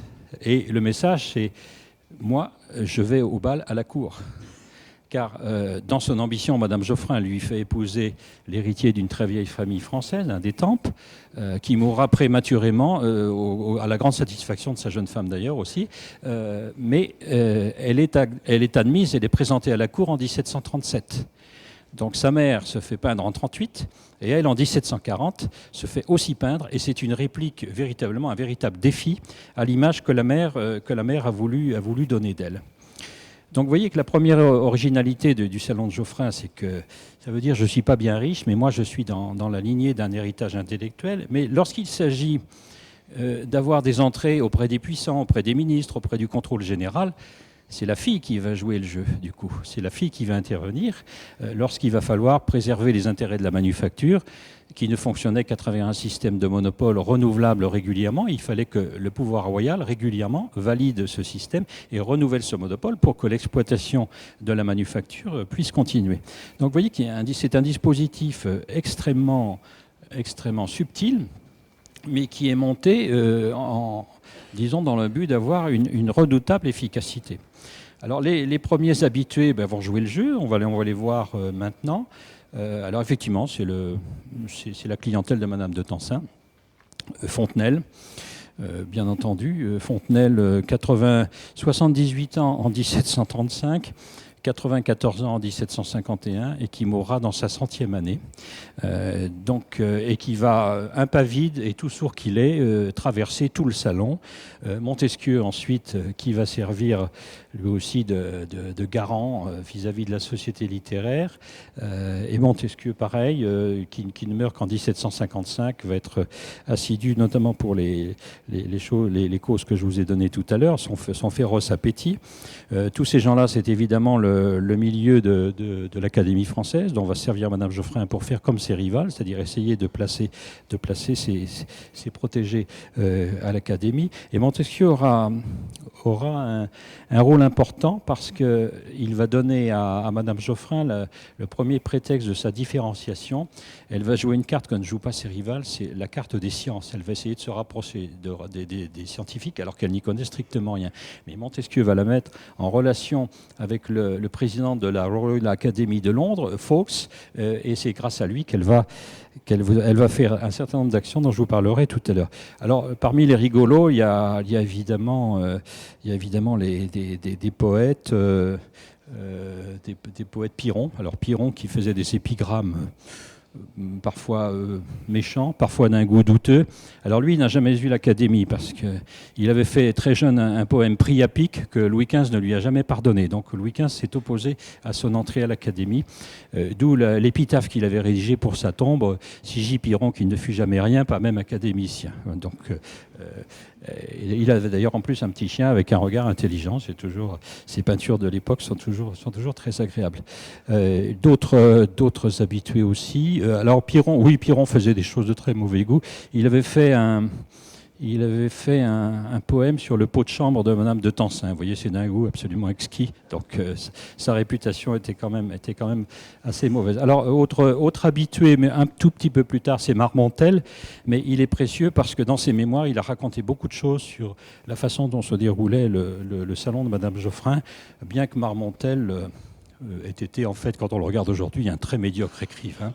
et le message c'est « moi je vais au bal à la cour ». Car dans son ambition, Madame Geoffrin lui fait épouser l'héritier d'une très vieille famille française, un d'Étampes, qui mourra prématurément, à la grande satisfaction de sa jeune femme d'ailleurs aussi. Mais elle est admise, elle est présentée à la cour en 1737. Donc sa mère se fait peindre en 1938 et elle, en 1740, se fait aussi peindre. Et c'est une réplique, véritablement un véritable défi à l'image que la mère a voulu donner d'elle. Donc vous voyez que la première originalité du salon de Geoffrin, c'est que ça veut dire je ne suis pas bien riche, mais moi je suis dans la lignée d'un héritage intellectuel. Mais lorsqu'il s'agit d'avoir des entrées auprès des puissants, auprès des ministres, auprès du contrôle général, c'est la fille qui va jouer le jeu, du coup. C'est la fille qui va intervenir lorsqu'il va falloir préserver les intérêts de la manufacture, qui ne fonctionnait qu'à travers un système de monopole renouvelable régulièrement. Il fallait que le pouvoir royal, régulièrement, valide ce système et renouvelle ce monopole pour que l'exploitation de la manufacture puisse continuer. Donc vous voyez que c'est un dispositif extrêmement subtil, mais qui est monté disons, dans le but d'avoir une redoutable efficacité. Alors les premiers habitués vont jouer le jeu, on va les voir maintenant. Alors effectivement, c'est la clientèle de Madame de Tencin, Fontenelle, bien entendu. Fontenelle, 78 ans en 1735, 94 ans en 1751 et qui mourra dans sa 100e année. Et qui va, impavide et tout sourd qu'il est, traverser tout le salon. Montesquieu ensuite, qui va servir lui aussi de garant vis-à-vis de la société littéraire. Et Montesquieu, pareil, qui ne meurt qu'en 1755, va être assidu notamment pour les causes que je vous ai données tout à l'heure, son féroce appétit. Tous ces gens-là, c'est évidemment le milieu de l'Académie française, dont va servir Madame Geoffrin pour faire comme ses rivales, c'est-à-dire essayer de placer ses protégés à l'Académie. Et Montesquieu aura un rôle important parce qu'il va donner à Madame Geoffrin le premier prétexte de sa différenciation. Elle va jouer une carte que ne jouent pas ses rivales, c'est la carte des sciences. Elle va essayer de se rapprocher des scientifiques alors qu'elle n'y connaît strictement rien. Mais Montesquieu va la mettre en relation avec le président de la Royal Academy de Londres, Fawkes, et c'est grâce à lui qu'elle va faire un certain nombre d'actions dont je vous parlerai tout à l'heure. Alors, parmi les rigolos, il y a évidemment des poètes, des poètes Piron. Alors Piron qui faisait des épigrammes parfois méchants, parfois d'un goût douteux. Alors lui, il n'a jamais vu l'Académie parce qu'il avait fait très jeune un poème priapique que Louis XV ne lui a jamais pardonné. Donc Louis XV s'est opposé à son entrée à l'Académie, d'où l'épitaphe qu'il avait rédigée pour sa tombe, Sigy Piron qui ne fut jamais rien, pas même académicien. Donc il avait d'ailleurs en plus un petit chien avec un regard intelligent. Ces peintures de l'époque sont toujours très agréables. D'autres habitués aussi. Alors Piron faisait des choses de très mauvais goût. Il avait fait un poème sur le pot de chambre de Madame de Tencin. Vous voyez, c'est d'un goût absolument exquis. Donc sa réputation était quand même assez mauvaise. Alors autre habitué, mais un tout petit peu plus tard, c'est Marmontel. Mais il est précieux parce que dans ses mémoires, il a raconté beaucoup de choses sur la façon dont se déroulait le salon de Madame Geoffrin, bien que Marmontel ait été, en fait, quand on le regarde aujourd'hui, un très médiocre écrivain.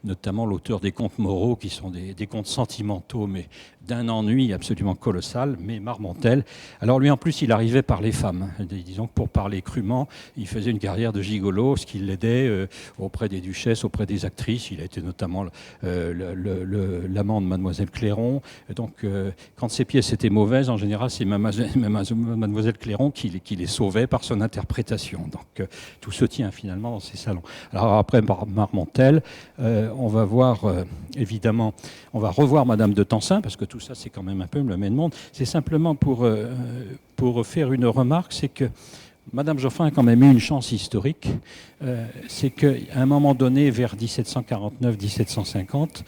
Notamment l'auteur des contes moraux, qui sont des contes sentimentaux, mais d'un ennui absolument colossal, mais Marmontel. Alors lui, en plus, il arrivait par les femmes. Disons que pour parler crûment, il faisait une carrière de gigolo, ce qui l'aidait auprès des duchesses, auprès des actrices. Il a été notamment l'amant de Mademoiselle Clairon. Et donc, quand ses pièces étaient mauvaises, en général, c'est Mademoiselle Clairon qui les sauvait par son interprétation. Donc, tout se tient finalement dans ces salons. Alors après Marmontel, on va voir, évidemment, on va revoir Madame de Tencin, parce que tout ça, c'est quand même un peu le même monde. C'est simplement pour faire une remarque, c'est que Madame Geoffrin a quand même eu une chance historique, c'est qu'à un moment donné, vers 1749-1750,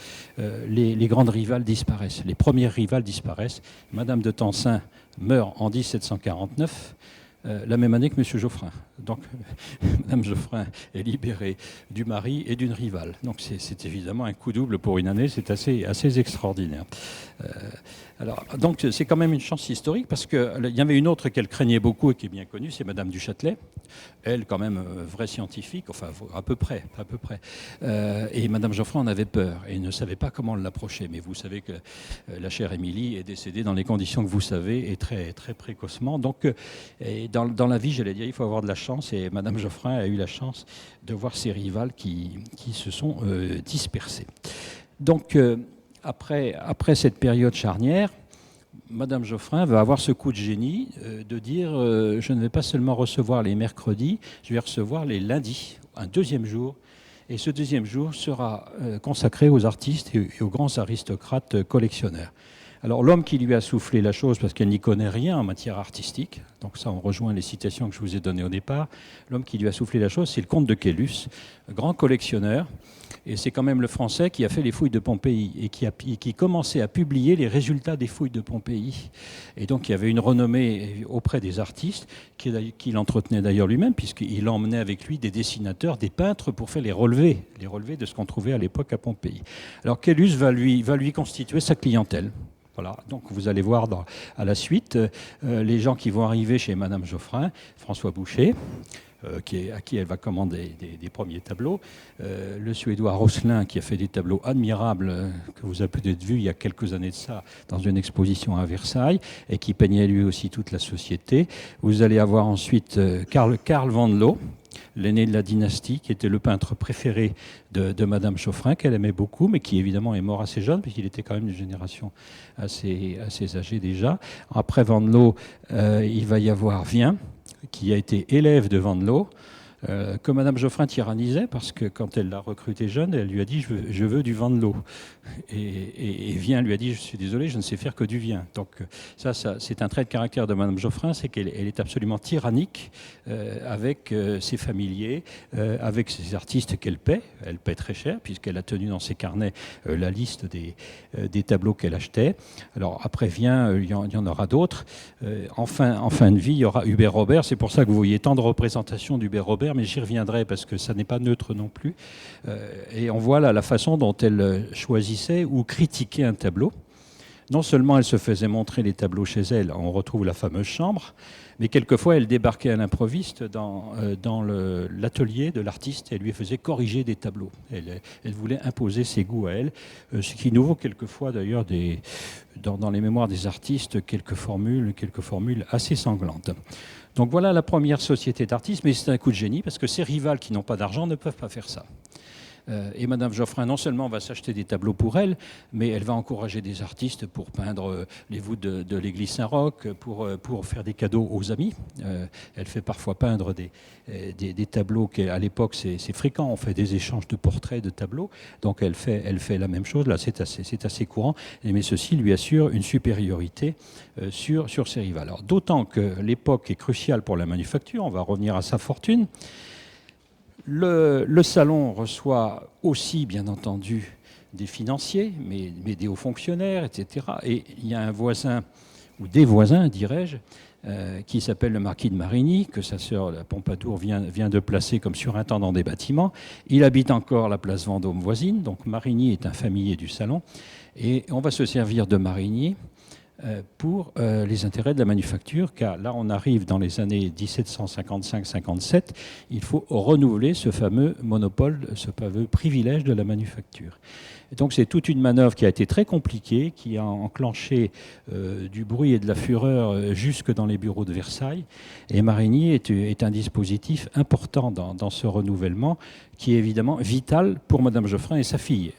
les grandes rivales disparaissent, les premières rivales disparaissent. Madame de Tencin meurt en 1749, la même année que M. Geoffrin. Donc, Mme Geoffrin est libérée du mari et d'une rivale. Donc, c'est évidemment un coup double pour une année, c'est assez extraordinaire. Donc, c'est quand même une chance historique parce qu'il y avait une autre qu'elle craignait beaucoup et qui est bien connue, c'est Mme du Châtelet. Elle, quand même, vraie scientifique, enfin, à peu près. Et Mme Geoffrin en avait peur et ne savait pas comment l'approcher. Mais vous savez que la chère Émilie est décédée dans les conditions que vous savez et très, très précocement. Donc, dans la vie, j'allais dire, il faut avoir de la chance et Mme Geoffrin a eu la chance de voir ses rivales qui se sont dispersées. Donc, après cette période charnière, Madame Geoffrin va avoir ce coup de génie de dire je ne vais pas seulement recevoir les mercredis, je vais recevoir les lundis, un deuxième jour. Et ce deuxième jour sera consacré aux artistes et aux grands aristocrates collectionneurs. Alors l'homme qui lui a soufflé la chose, parce qu'elle n'y connaît rien en matière artistique, donc ça on rejoint les citations que je vous ai données au départ, l'homme qui lui a soufflé la chose, c'est le comte de Caylus, grand collectionneur, et c'est quand même le Français qui a fait les fouilles de Pompéi et qui commençait à publier les résultats des fouilles de Pompéi. Et donc il y avait une renommée auprès des artistes, qu'il entretenait d'ailleurs lui-même, puisqu'il emmenait avec lui des dessinateurs, des peintres pour faire les relevés de ce qu'on trouvait à l'époque à Pompéi. Alors Caylus va lui constituer sa clientèle. Voilà, donc vous allez voir à la suite les gens qui vont arriver chez Madame Geoffrin, François Boucher, à qui elle va commander des premiers tableaux, le Suédois Rosselin qui a fait des tableaux admirables que vous avez peut-être vus il y a quelques années de ça dans une exposition à Versailles et qui peignait lui aussi toute la société. Vous allez avoir ensuite Karl van Loo, l'aîné de la dynastie, qui était le peintre préféré de Madame Geoffrin, qu'elle aimait beaucoup, mais qui évidemment est mort assez jeune, puisqu'il était quand même d'une génération assez âgée déjà. Après Van Loo, il va y avoir Vien, qui a été élève de Van Loo, que Madame Geoffrin tyrannisait, parce que quand elle l'a recruté jeune, elle lui a dit je veux du Van Loo. Et Vien lui a dit je suis désolé, je ne sais faire que du Vien. Donc ça c'est un trait de caractère de Madame Geoffrin, c'est qu'elle est absolument tyrannique avec ses familiers, avec ses artistes qu'elle paie. Elle paie très cher, puisqu'elle a tenu dans ses carnets la liste des tableaux qu'elle achetait. Alors après Vien, il y en aura d'autres. En fin de vie, il y aura Hubert Robert. C'est pour ça que vous voyez tant de représentations d'Hubert Robert, mais j'y reviendrai parce que ça n'est pas neutre non plus. Et on voit là la façon dont elle choisissait ou critiquait un tableau. Non seulement elle se faisait montrer les tableaux chez elle, on retrouve la fameuse chambre, mais quelquefois elle débarquait à l'improviste dans l'atelier de l'artiste et elle lui faisait corriger des tableaux. Elle voulait imposer ses goûts à elle, ce qui nous vaut quelquefois d'ailleurs dans les mémoires des artistes quelques formules assez sanglantes. Donc voilà la première société d'artistes, mais c'est un coup de génie parce que ces rivales qui n'ont pas d'argent ne peuvent pas faire ça. Et Madame Geoffrin, non seulement va s'acheter des tableaux pour elle, mais elle va encourager des artistes pour peindre les voûtes de l'église Saint-Roch, pour faire des cadeaux aux amis. Elle fait parfois peindre des tableaux qu'à l'époque, c'est fréquent. On fait des échanges de portraits, de tableaux. Donc elle fait la même chose. Là, c'est assez courant. Mais ceci lui assure une supériorité sur ses rivales. Alors, d'autant que l'époque est cruciale pour la manufacture. On va revenir à sa fortune. Le salon reçoit aussi, bien entendu, des financiers, mais des hauts fonctionnaires, etc. Et il y a un voisin, ou des voisins, dirais-je, qui s'appelle le marquis de Marigny, que sa sœur, la Pompadour, vient de placer comme surintendant des bâtiments. Il habite encore la place Vendôme voisine, donc Marigny est un familier du salon. Et on va se servir de Marigny pour les intérêts de la manufacture, car là on arrive dans les années 1755-57, il faut renouveler ce fameux monopole, ce fameux privilège de la manufacture. Et donc c'est toute une manœuvre qui a été très compliquée, qui a enclenché du bruit et de la fureur jusque dans les bureaux de Versailles. Et Marigny est un dispositif important dans ce renouvellement, qui est évidemment vital pour Madame Geoffrin et sa fille.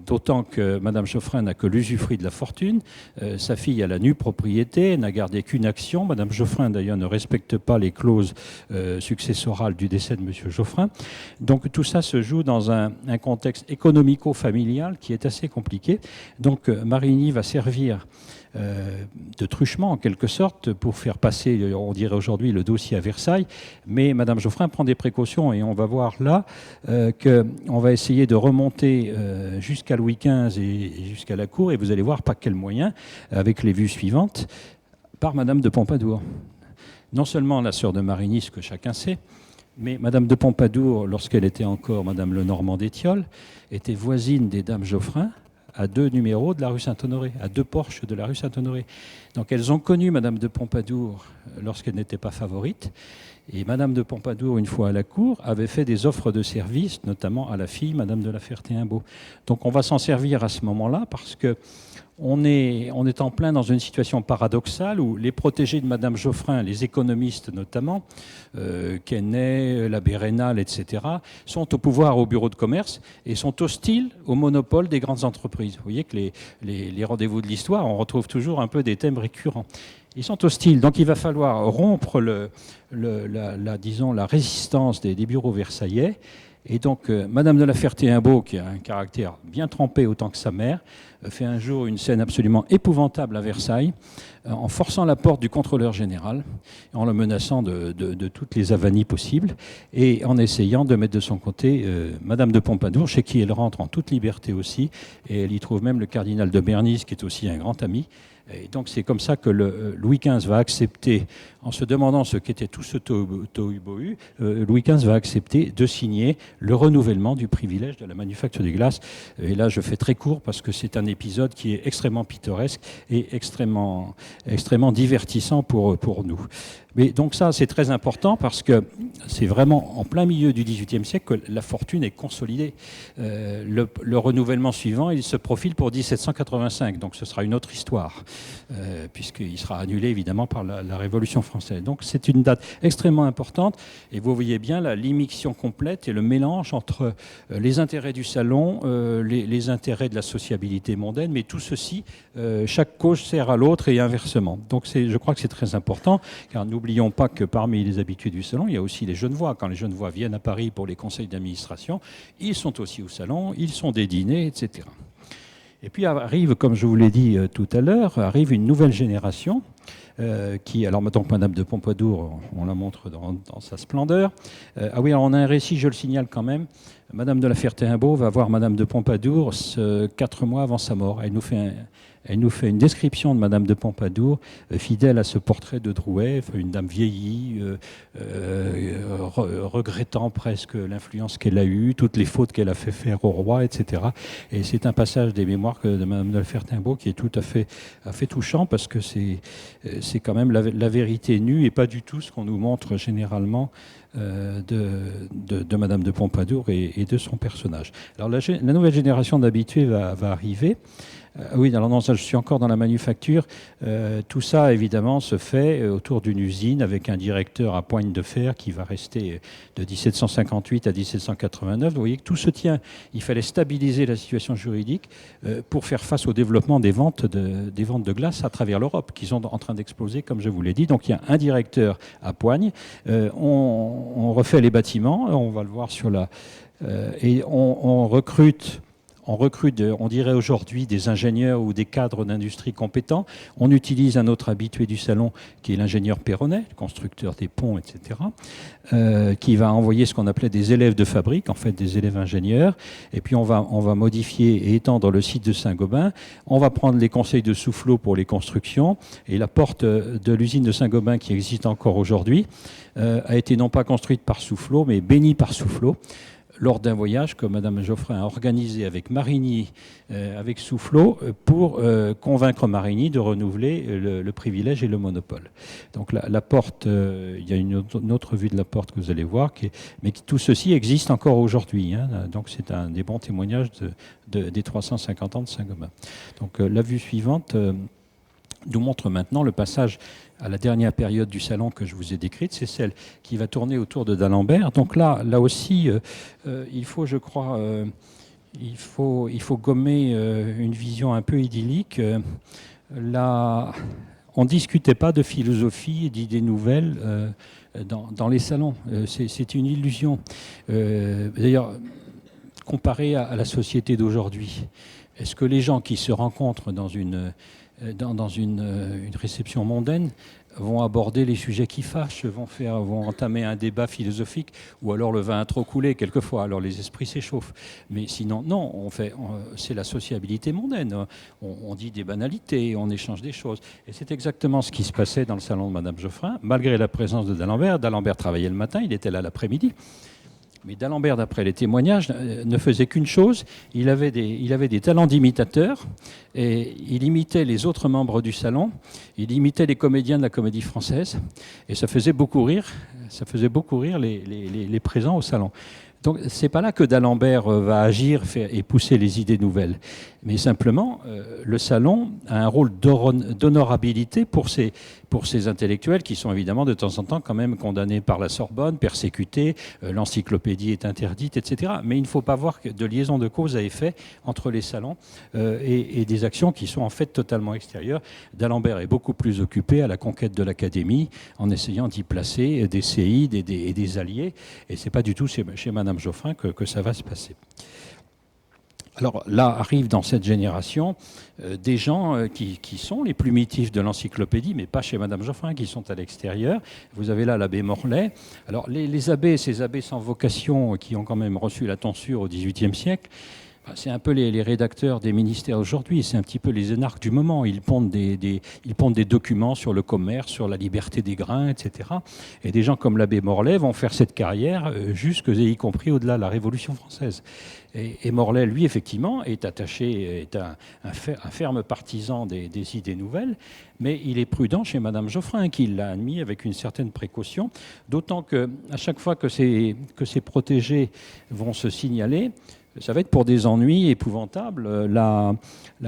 D'autant que Madame Geoffrin n'a que l'usufruit de la fortune, sa fille a la nue propriété, n'a gardé qu'une action. Madame Geoffrin d'ailleurs ne respecte pas les clauses successorales du décès de Monsieur Geoffrin. Donc tout ça se joue dans un contexte économico-familial qui est assez compliqué. Donc Marigny va servir de truchement, en quelque sorte, pour faire passer, on dirait aujourd'hui, le dossier à Versailles. Mais Madame Geoffrin prend des précautions et on va voir là qu'on va essayer de remonter jusqu'à Louis XV et jusqu'à la cour, et vous allez voir par quels moyens, avec les vues suivantes, par Madame de Pompadour. Non seulement la sœur de Marigny, ce que chacun sait, mais Madame de Pompadour, lorsqu'elle était encore Madame Lenormand d'Étiolles, était voisine des Dames Geoffrin, à 2 numéros de la rue Saint-Honoré, à 2 porches de la rue Saint-Honoré. Donc elles ont connu Madame de Pompadour lorsqu'elle n'était pas favorite. Et Madame de Pompadour, une fois à la cour, avait fait des offres de service, notamment à la fille, Madame de la Ferté-Imbaud. Donc on va s'en servir à ce moment-là parce que on est en plein dans une situation paradoxale où les protégés de Madame Geoffrin, les économistes notamment, Quesnay, l'abbé Raynal, etc., sont au pouvoir au bureau de commerce et sont hostiles au monopole des grandes entreprises. Vous voyez que les rendez-vous de l'histoire, on retrouve toujours un peu des thèmes récurrents. Ils sont hostiles, donc il va falloir rompre disons, la résistance des bureaux versaillais. Et donc, Madame de la Ferté-Imbaud, qui a un caractère bien trempé autant que sa mère, fait un jour une scène absolument épouvantable à Versailles, en forçant la porte du contrôleur général, en le menaçant de toutes les avanies possibles, et en essayant de mettre de son côté Madame de Pompadour, chez qui elle rentre en toute liberté aussi, et elle y trouve même le cardinal de Bernis, qui est aussi un grand ami. Et donc c'est comme ça que Louis XV va accepter, en se demandant ce qu'était tout ce tohu-bohu, Louis XV va accepter de signer le renouvellement du privilège de la manufacture des glaces. Et là je fais très court parce que c'est un épisode qui est extrêmement pittoresque et extrêmement divertissant pour nous. Mais donc ça, c'est très important parce que c'est vraiment en plein milieu du XVIIIe siècle que la fortune est consolidée. Le renouvellement suivant, il se profile pour 1785, donc ce sera une autre histoire, puisqu'il sera annulé évidemment par la Révolution française. Donc c'est une date extrêmement importante, et vous voyez bien l'immixtion complète et le mélange entre les intérêts du salon, les intérêts de la sociabilité mondaine, mais tout ceci, chaque cause sert à l'autre et inversement. Donc je crois que c'est très important, car n'oublions pas que parmi les habitués du salon, il y a aussi les Genevois. Quand les Genevois viennent à Paris pour les conseils d'administration, ils sont aussi au salon, ils sont des dîners, etc. Et puis arrive, comme je vous l'ai dit tout à l'heure, arrive une nouvelle génération qui, alors maintenant que Madame de Pompadour, on la montre dans sa splendeur. Ah oui, alors on a un récit, je le signale quand même. Madame de la Ferté-Imbaud va voir Madame de Pompadour 4 mois avant sa mort. Elle nous fait une description de Madame de Pompadour, fidèle à ce portrait de Drouet, une dame vieillie, regrettant presque l'influence qu'elle a eue, toutes les fautes qu'elle a fait faire au roi, etc. Et c'est un passage des mémoires de Madame de la Ferté-Imbaud qui est tout à fait touchant, parce que c'est quand même la vérité nue et pas du tout ce qu'on nous montre généralement de Madame de Pompadour et de son personnage. Alors la nouvelle génération d'habitués va arriver. Oui, alors non, ça, je suis encore dans la manufacture. Tout ça, évidemment, se fait autour d'une usine avec un directeur à poigne de fer qui va rester de 1758 à 1789. Vous voyez que tout se tient. Il fallait stabiliser la situation juridique pour faire face au développement des ventes de glace à travers l'Europe, qui sont en train d'exploser, comme je vous l'ai dit. Donc il y a un directeur à poigne. On refait les bâtiments, on va le voir sur la... et on recrute... on dirait aujourd'hui, des ingénieurs ou des cadres d'industrie compétents. On utilise un autre habitué du salon, qui est l'ingénieur Perronnet, le constructeur des ponts, etc., qui va envoyer ce qu'on appelait des élèves de fabrique, en fait des élèves ingénieurs. Et puis on va modifier et étendre le site de Saint-Gobain. On va prendre les conseils de Soufflot pour les constructions. Et la porte de l'usine de Saint-Gobain, qui existe encore aujourd'hui, a été non pas construite par Soufflot, mais bénie par Soufflot, lors d'un voyage que Madame Geoffrin a organisé avec Marigny, avec Soufflot, pour convaincre Marigny de renouveler le privilège et le monopole. Donc la porte, il y a une autre vue de la porte que vous allez voir, mais tout ceci existe encore aujourd'hui. Hein, donc c'est un des bons témoignages des 350 ans de Saint-Gobain. Donc la vue suivante nous montre maintenant le passage à la dernière période du salon que je vous ai décrite, c'est celle qui va tourner autour de d'Alembert. Donc là aussi, il faut, je crois, il faut gommer une vision un peu idyllique. Là, on ne discutait pas de philosophie et d'idées nouvelles dans les salons. C'est une illusion. D'ailleurs, comparé à la société d'aujourd'hui, est-ce que les gens qui se rencontrent dans une dans une réception mondaine, vont aborder les sujets qui fâchent, vont entamer un débat philosophique, ou alors le vin a trop coulé quelquefois, alors les esprits s'échauffent. Mais sinon, non, c'est la sociabilité mondaine. On dit des banalités, on échange des choses. Et c'est exactement ce qui se passait dans le salon de Madame Geoffrin, malgré la présence de d'Alembert. D'Alembert travaillait le matin, il était là l'après-midi. Mais d'Alembert, d'après les témoignages, ne faisait qu'une chose, il avait des talents d'imitateur, et il imitait les autres membres du salon, il imitait les comédiens de la Comédie Française, et ça faisait beaucoup rire les présents au salon. Donc c'est pas là que d'Alembert va agir et pousser les idées nouvelles, mais simplement le salon a un rôle d'honorabilité pour ces intellectuels qui sont évidemment de temps en temps quand même condamnés par la Sorbonne, persécutés, l'encyclopédie est interdite, etc. Mais il ne faut pas voir de liaison de cause à effet entre les salons et des actions qui sont en fait totalement extérieures. D'Alembert est beaucoup plus occupé à la conquête de l'Académie en essayant d'y placer des séides et des alliés, et c'est pas du tout chez Madame Geoffrin que ça va se passer. Alors là arrivent dans cette génération des gens qui sont les plumitifs de l'encyclopédie, mais pas chez Madame Geoffrin, qui sont à l'extérieur. Vous avez là l'abbé Morlaix. Alors les abbés, ces abbés sans vocation qui ont quand même reçu la tonsure au XVIIIe siècle, c'est un peu les rédacteurs des ministères aujourd'hui, c'est un petit peu les énarques du moment. Ils pondent des documents sur le commerce, sur la liberté des grains, etc. Et des gens comme l'abbé Morlaix vont faire cette carrière jusque, et y compris au-delà de la Révolution française. Et Morlaix, lui, effectivement, est un ferme partisan des idées nouvelles, mais il est prudent chez Madame Geoffrin, qui l'a admis avec une certaine précaution, d'autant qu'à chaque fois que ces protégés vont se signaler, ça va être pour des ennuis épouvantables. La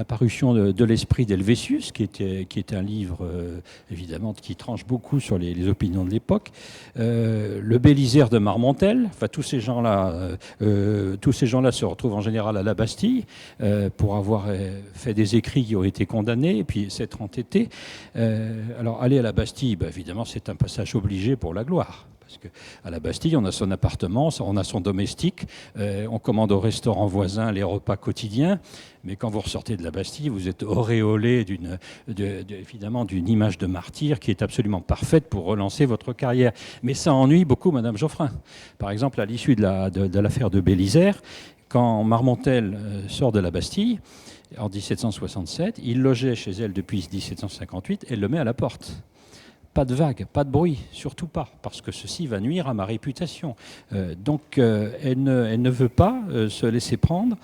parution de l'Esprit d'Helvétius, qui est un livre, évidemment, qui tranche beaucoup sur les opinions de l'époque. Le Bélisaire de Marmontel. Enfin, tous ces gens-là se retrouvent en général à la Bastille pour avoir fait des écrits qui ont été condamnés et puis s'être entêtés. Alors, aller à la Bastille, évidemment, c'est un passage obligé pour la gloire. Parce qu'à la Bastille, on a son appartement, on a son domestique, on commande au restaurant voisin les repas quotidiens, mais quand vous ressortez de la Bastille, vous êtes auréolé évidemment d'une image de martyr qui est absolument parfaite pour relancer votre carrière. Mais ça ennuie beaucoup Madame Geoffrin. Par exemple, à l'issue de l'affaire de Bélisaire, quand Marmontel sort de la Bastille, en 1767, il logeait chez elle depuis 1758, elle le met à la porte. Pas de vagues, pas de bruit, surtout pas, parce que ceci va nuire à ma réputation. Donc elle ne veut pas se laisser prendre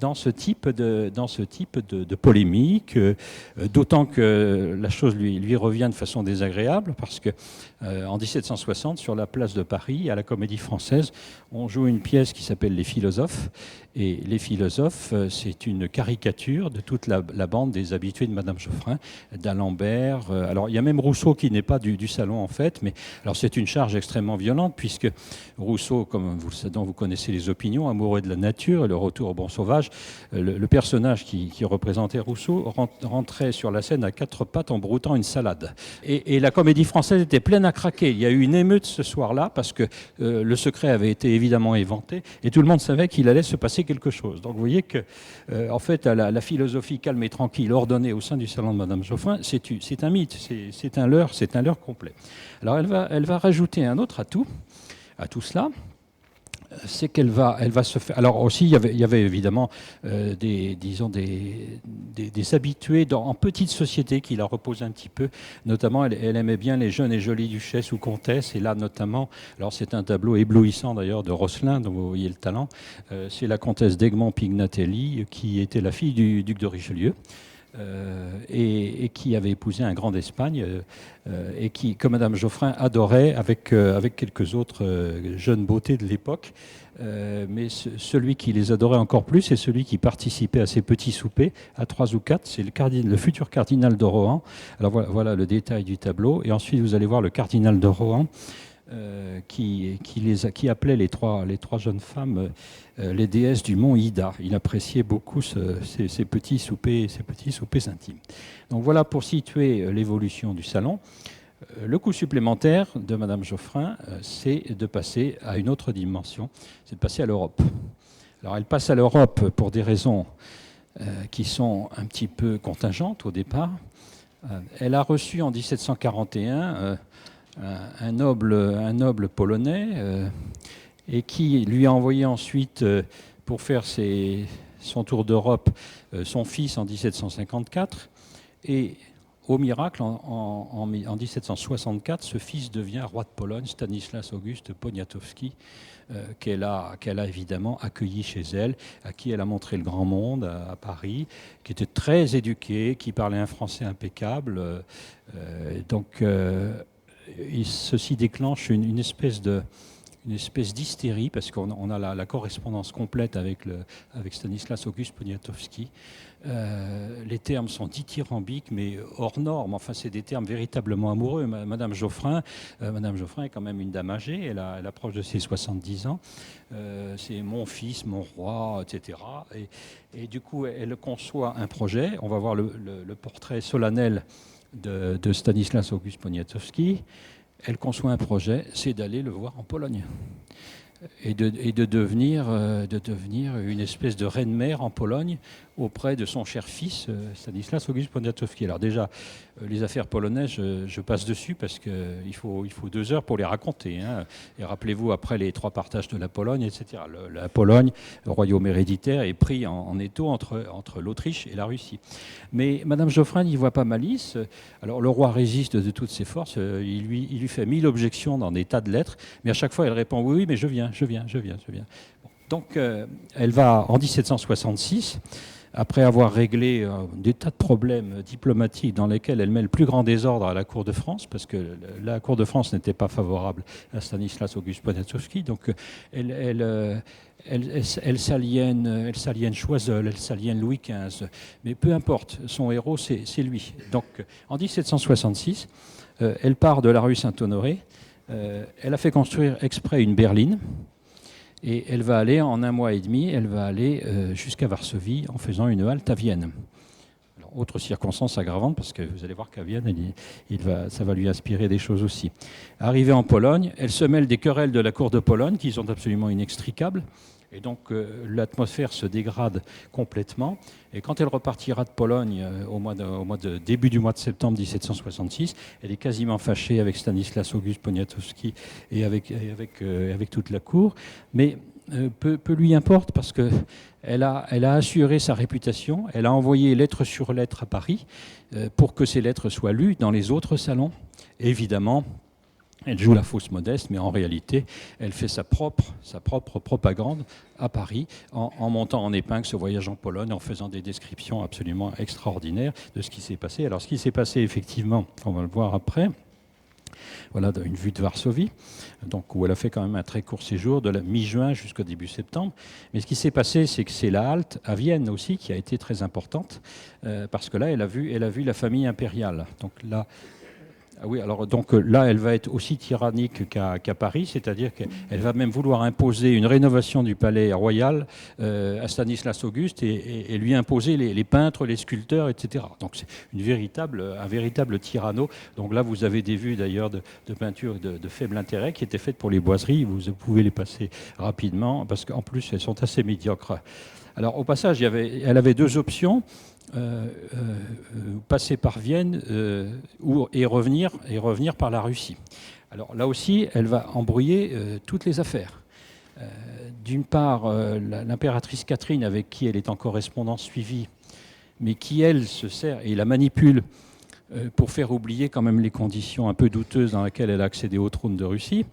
dans ce type de polémique, d'autant que la chose lui revient de façon désagréable, parce que en 1760, sur la place de Paris, à la Comédie Française, on joue une pièce qui s'appelle Les Philosophes. Et Les Philosophes, c'est une caricature de toute la bande des habitués de Madame Geoffrin, d'Alembert. Alors, il y a même Rousseau qui n'est pas du salon, en fait. Mais alors, c'est une charge extrêmement violente, puisque Rousseau, dont vous connaissez les opinions, amoureux de la nature et le retour au bon sauvage, le personnage qui représentait Rousseau rentrait sur la scène à quatre pattes en broutant une salade. Et la Comédie Française était pleine à craquer. Il y a eu une émeute ce soir-là, parce que le secret avait été évidemment éventé, et tout le monde savait qu'il allait se passer quelque chose. Donc vous voyez que, en fait, la philosophie calme et tranquille ordonnée au sein du salon de Madame Geoffrin, c'est un mythe, c'est un leurre complet. Alors elle va rajouter un autre atout à tout cela. C'est qu'elle va se faire. Alors aussi, il y avait évidemment des habitués en petite société qui la reposent un petit peu. Notamment, elle aimait bien les jeunes et jolies duchesses ou comtesses. Et là, notamment, alors c'est un tableau éblouissant d'ailleurs de Rosselin, dont vous voyez le talent. C'est la comtesse d'Egmont-Pignatelli, qui était la fille du duc de Richelieu. Et qui avait épousé un grand d'Espagne et que Madame Geoffrin adorait avec quelques autres jeunes beautés de l'époque. Mais celui qui les adorait encore plus, c'est celui qui participait à ces petits soupers, à 3 ou 4, c'est le futur cardinal de Rohan. Alors voilà le détail du tableau. Et ensuite, vous allez voir le cardinal de Rohan, qui appelait les trois jeunes femmes les déesses du mont Ida. Il appréciait beaucoup ces petits soupers intimes. Donc voilà pour situer l'évolution du salon. Le coup supplémentaire de Madame Geoffrin, c'est de passer à une autre dimension, c'est de passer à l'Europe. Alors elle passe à l'Europe pour des raisons qui sont un petit peu contingentes au départ. Elle a reçu en 1741 un noble polonais et qui lui a envoyé ensuite, pour faire son tour d'Europe, son fils en 1754. Et au miracle, en 1764, ce fils devient roi de Pologne, Stanislas Auguste Poniatowski, qu'elle a évidemment accueilli chez elle, à qui elle a montré le grand monde à Paris, qui était très éduqué, qui parlait un français impeccable. Donc, ceci déclenche une espèce d'hystérie, parce qu'on a la correspondance complète avec Stanislas Auguste Poniatowski. Les termes sont dithyrambiques, mais hors normes. Enfin, c'est des termes véritablement amoureux. Madame Geoffrin est quand même une dame âgée. Elle approche de ses 70 ans. C'est mon fils, mon roi, etc. Et du coup, elle conçoit un projet. On va voir le portrait solennel de Stanislas Auguste Poniatowski. Elle conçoit un projet, c'est d'aller le voir en Pologne et de devenir une espèce de reine-mère en Pologne auprès de son cher fils Stanislas Auguste Poniatowski. Alors déjà, les affaires polonaises, je passe dessus parce qu'il faut 2 heures pour les raconter. Hein. Et rappelez-vous, après les 3 partages de la Pologne, etc. La Pologne, le royaume héréditaire, est pris en étau entre l'Autriche et la Russie. Mais Madame Geoffrin n'y voit pas malice. Alors le roi résiste de toutes ses forces. Il lui fait 1000 objections dans des tas de lettres. Mais à chaque fois, elle répond oui, mais je viens. Bon. Donc elle va en 1766. Après avoir réglé des tas de problèmes diplomatiques dans lesquels elle met le plus grand désordre à la cour de France, parce que la cour de France n'était pas favorable à Stanislas Auguste Poniatowski, donc elle s'aliène Choiseul, elle s'aliène Louis XV, mais peu importe, son héros c'est lui. Donc en 1766, elle part de la rue Saint-Honoré, elle a fait construire exprès une berline. Et elle va aller, en 1 mois et demi, elle va aller jusqu'à Varsovie en faisant une halte à Vienne. Alors, autre circonstance aggravante, parce que vous allez voir qu'à Vienne, ça va lui inspirer des choses aussi. Arrivée en Pologne, elle se mêle des querelles de la cour de Pologne, qui sont absolument inextricables. Et donc l'atmosphère se dégrade complètement. Et quand elle repartira de Pologne début du mois de septembre 1766, elle est quasiment fâchée avec Stanislas Auguste Poniatowski et avec toute la cour. Mais peu lui importe, parce qu'elle a assuré sa réputation. Elle a envoyé lettre sur lettre à Paris pour que ces lettres soient lues dans les autres salons. Et évidemment, elle joue la fausse modeste, mais en réalité, elle fait sa propre propagande à Paris, en montant en épingle ce voyage en Pologne, en faisant des descriptions absolument extraordinaires de ce qui s'est passé. Alors, ce qui s'est passé, effectivement, on va le voir après. Voilà, une vue de Varsovie, donc, où elle a fait quand même un très court séjour, de la mi-juin jusqu'au début septembre. Mais ce qui s'est passé, c'est que c'est la halte à Vienne aussi qui a été très importante, parce que là, elle a vu la famille impériale. Donc là, ah oui, alors donc là, elle va être aussi tyrannique qu'à Paris, c'est-à-dire qu'elle va même vouloir imposer une rénovation du palais royal à Stanislas Auguste et lui imposer les peintres, les sculpteurs, etc. Donc c'est un véritable tyranno. Donc là, vous avez des vues d'ailleurs de peintures de faible intérêt qui étaient faites pour les boiseries. Vous pouvez les passer rapidement parce qu'en plus, elles sont assez médiocres. Alors au passage, elle avait 2 options. Passer par Vienne et revenir par la Russie. Alors là aussi, elle va embrouiller toutes les affaires. D'une part, l'impératrice Catherine, avec qui elle est en correspondance suivie, mais qui, elle, se sert et la manipule pour faire oublier quand même les conditions un peu douteuses dans lesquelles elle a accédé au trône de Russie.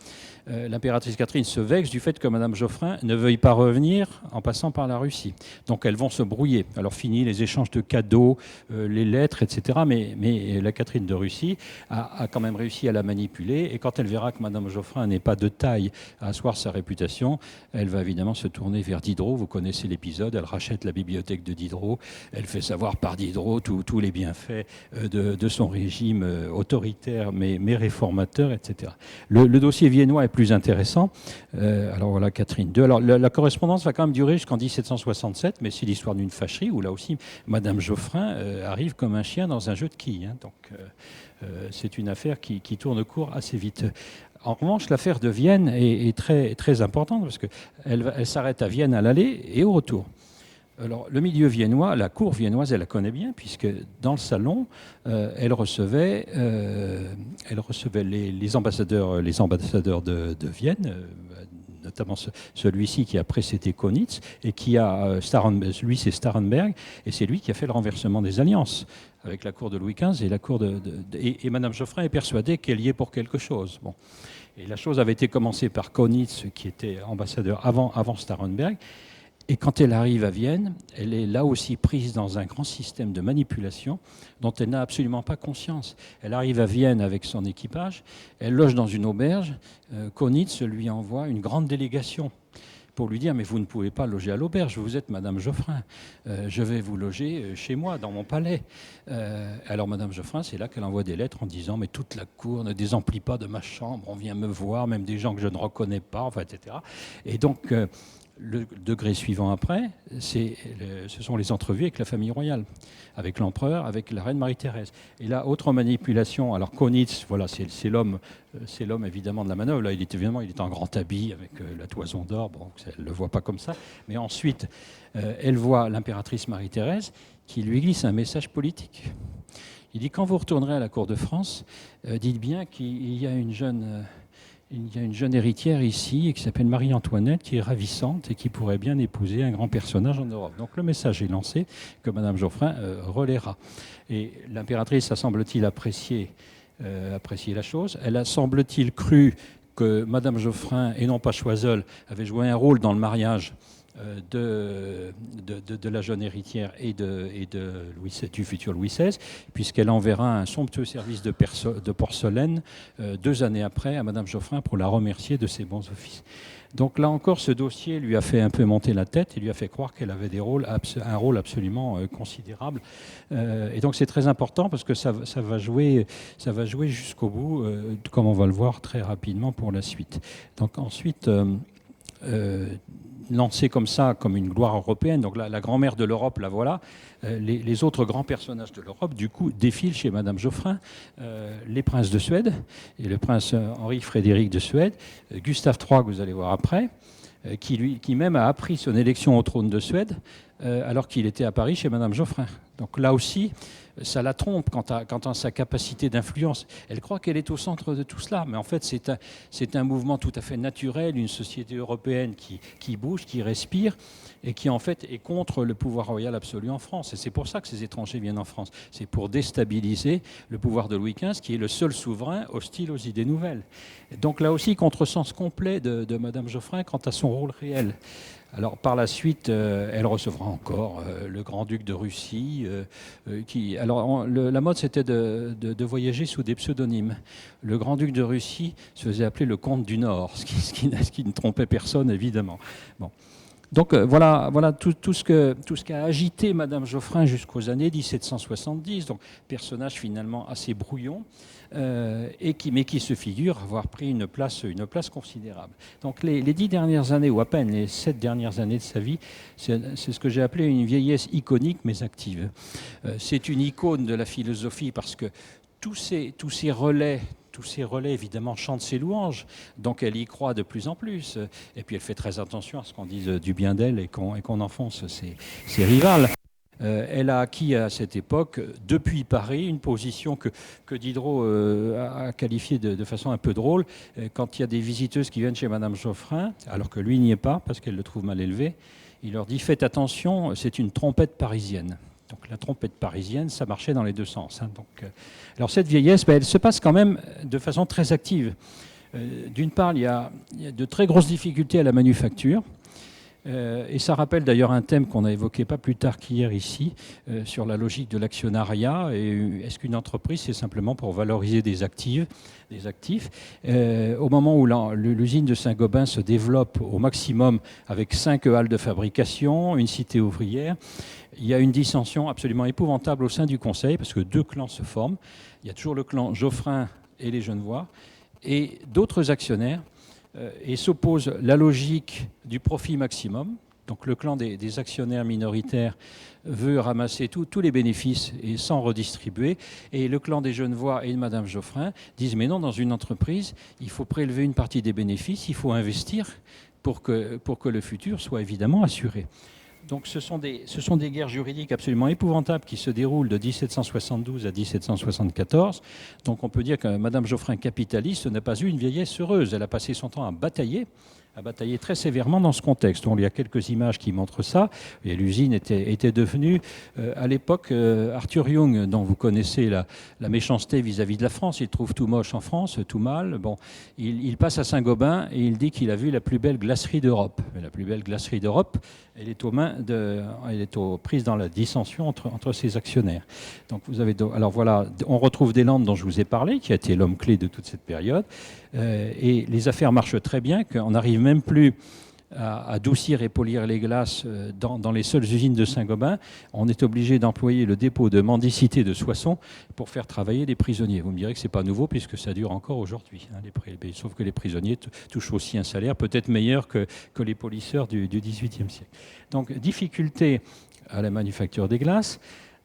L'impératrice Catherine se vexe du fait que Madame Geoffrin ne veuille pas revenir en passant par la Russie. Donc elles vont se brouiller. Alors fini les échanges de cadeaux, les lettres, etc. Mais la Catherine de Russie a quand même réussi à la manipuler. Et quand elle verra que Madame Geoffrin n'est pas de taille à asseoir sa réputation, elle va évidemment se tourner vers Diderot. Vous connaissez l'épisode. Elle rachète la bibliothèque de Diderot. Elle fait savoir par Diderot tous les bienfaits de son régime autoritaire mais réformateur, etc. Le dossier viennois est plus intéressant. Alors voilà, Catherine II. Alors la correspondance va quand même durer jusqu'en 1767, mais c'est l'histoire d'une fâcherie où là aussi Madame Geoffrin arrive comme un chien dans un jeu de quilles. Hein. Donc c'est une affaire qui tourne court assez vite. En revanche, l'affaire de Vienne est très, très importante parce qu'elle s'arrête à Vienne à l'aller et au retour. Alors, le milieu viennois, la cour viennoise, elle la connaît bien, puisque dans le salon, elle recevait les ambassadeurs de Vienne, notamment celui-ci qui a précédé Kaunitz, et qui a lui c'est Starrenberg, et c'est lui qui a fait le renversement des alliances avec la cour de Louis XV et la cour et Madame Geoffrin est persuadée qu'elle y est pour quelque chose. Bon. Et la chose avait été commencée par Kaunitz, qui était ambassadeur avant Starrenberg. Et quand elle arrive à Vienne, elle est là aussi prise dans un grand système de manipulation dont elle n'a absolument pas conscience. Elle arrive à Vienne avec son équipage, elle loge dans une auberge, Kaunitz lui envoie une grande délégation pour lui dire « mais vous ne pouvez pas loger à l'auberge, vous êtes Madame Geoffrin, je vais vous loger chez moi, dans mon palais ». Alors Madame Geoffrin, c'est là qu'elle envoie des lettres en disant « mais toute la cour ne désemplit pas de ma chambre, on vient me voir, même des gens que je ne reconnais pas, enfin, etc. » Et donc, le degré suivant après, ce sont les entrevues avec la famille royale, avec l'empereur, avec la reine Marie-Thérèse. Et là, autre manipulation. Alors Kaunitz, voilà, c'est l'homme évidemment de la manœuvre. Là, il est en grand habit avec la toison d'or. Bon, elle ne le voit pas comme ça. Mais ensuite, elle voit l'impératrice Marie-Thérèse qui lui glisse un message politique. Il dit quand vous retournerez à la cour de France, dites bien qu'il y a une jeune héritière ici qui s'appelle Marie-Antoinette, qui est ravissante et qui pourrait bien épouser un grand personnage en Europe. Donc le message est lancé que Madame Geoffrin relaiera. Et l'impératrice a, semble-t-il, apprécié la chose. Elle a, semble-t-il, cru que Madame Geoffrin, et non pas Choiseul, avait joué un rôle dans le mariage de la jeune héritière et du futur Louis XVI, puisqu'elle enverra un somptueux service de porcelaine 2 années après à Madame Geoffrin pour la remercier de ses bons offices. Donc là encore, ce dossier lui a fait un peu monter la tête et lui a fait croire qu'elle avait un rôle absolument considérable. Et donc c'est très important parce que ça va jouer jusqu'au bout, comme on va le voir très rapidement pour la suite. Donc ensuite, lancée comme ça, comme une gloire européenne, donc la grand-mère de l'Europe, la voilà. Les autres grands personnages de l'Europe, du coup, défilent chez Madame Geoffrin. Les princes de Suède, et le prince Henri-Frédéric de Suède, Gustave III, que vous allez voir après, qui même a appris son élection au trône de Suède, alors qu'il était à Paris chez Madame Geoffrin. Donc là aussi, ça la trompe quant à sa capacité d'influence. Elle croit qu'elle est au centre de tout cela, mais en fait c'est un mouvement tout à fait naturel, une société européenne qui bouge, qui respire, et qui en fait est contre le pouvoir royal absolu en France. Et c'est pour ça que ces étrangers viennent en France. C'est pour déstabiliser le pouvoir de Louis XV, qui est le seul souverain hostile aux idées nouvelles. Donc là aussi, contresens complet de Madame Geoffrin quant à son rôle réel. Alors par la suite, elle recevra encore le grand-duc de Russie. La mode, c'était de voyager sous des pseudonymes. Le grand-duc de Russie se faisait appeler le comte du Nord, ce qui ne trompait personne, évidemment. Bon. Donc voilà tout ce qu'a agité Madame Geoffrin jusqu'aux années 1770. Donc personnage finalement assez brouillon, mais qui se figure avoir pris une place considérable. Donc les 10 dernières années, ou à peine les 7 dernières années de sa vie, c'est ce que j'ai appelé une vieillesse iconique mais active. C'est une icône de la philosophie parce que tous ces relais, évidemment, chantent ses louanges. Donc, elle y croit de plus en plus. Et puis, elle fait très attention à ce qu'on dise du bien d'elle et qu'on enfonce ses rivales. Elle a acquis à cette époque, depuis Paris, une position que Diderot a qualifiée de façon un peu drôle. Quand il y a des visiteuses qui viennent chez Madame Geoffrin, alors que lui n'y est pas, parce qu'elle le trouve mal élevé, il leur dit « Faites attention, c'est une trompette parisienne ». Donc la trompette parisienne, ça marchait dans les deux sens. Alors cette vieillesse, elle se passe quand même de façon très active. D'une part, il y a de très grosses difficultés à la manufacture. Et ça rappelle d'ailleurs un thème qu'on a évoqué pas plus tard qu'hier ici, sur la logique de l'actionnariat. Et est-ce qu'une entreprise, c'est simplement pour valoriser des actifs au moment où l'usine de Saint-Gobain se développe au maximum avec 5 halles de fabrication, une cité ouvrière, il y a une dissension absolument épouvantable au sein du Conseil, parce que 2 clans se forment. Il y a toujours le clan Geoffrin et les Genevois, et d'autres actionnaires, et s'oppose la logique du profit maximum. Donc le clan des actionnaires minoritaires veut ramasser tous les bénéfices et sans redistribuer. Et le clan des Genevois et de Madame Geoffrin disent « Mais non, dans une entreprise, il faut prélever une partie des bénéfices, il faut investir pour que le futur soit évidemment assuré ». Donc ce sont des guerres juridiques absolument épouvantables qui se déroulent de 1772 à 1774. Donc on peut dire que Madame Geoffrin, capitaliste, n'a pas eu une vieillesse heureuse. Elle a passé son temps à batailler très sévèrement dans ce contexte. Il y a quelques images qui montrent ça. Et l'usine était devenue, à l'époque, Arthur Young, dont vous connaissez la méchanceté vis-à-vis de la France, il trouve tout moche en France, tout mal. Bon, il passe à Saint-Gobain et il dit qu'il a vu la plus belle glacerie d'Europe. La plus belle glacerie d'Europe, elle est aux prises dans la dissension entre ses actionnaires. Donc vous avez, alors voilà, on retrouve Deslandes dont je vous ai parlé, qui a été l'homme clé de toute cette période. Et les affaires marchent très bien, qu'on n'arrive même plus à adoucir et polir les glaces dans les seules usines de Saint-Gobain. On est obligé d'employer le dépôt de mendicité de Soissons pour faire travailler les prisonniers. Vous me direz que ce n'est pas nouveau puisque ça dure encore aujourd'hui. Sauf que les prisonniers touchent aussi un salaire peut-être meilleur que les polisseurs du XVIIIe siècle. Donc, difficulté à la manufacture des glaces.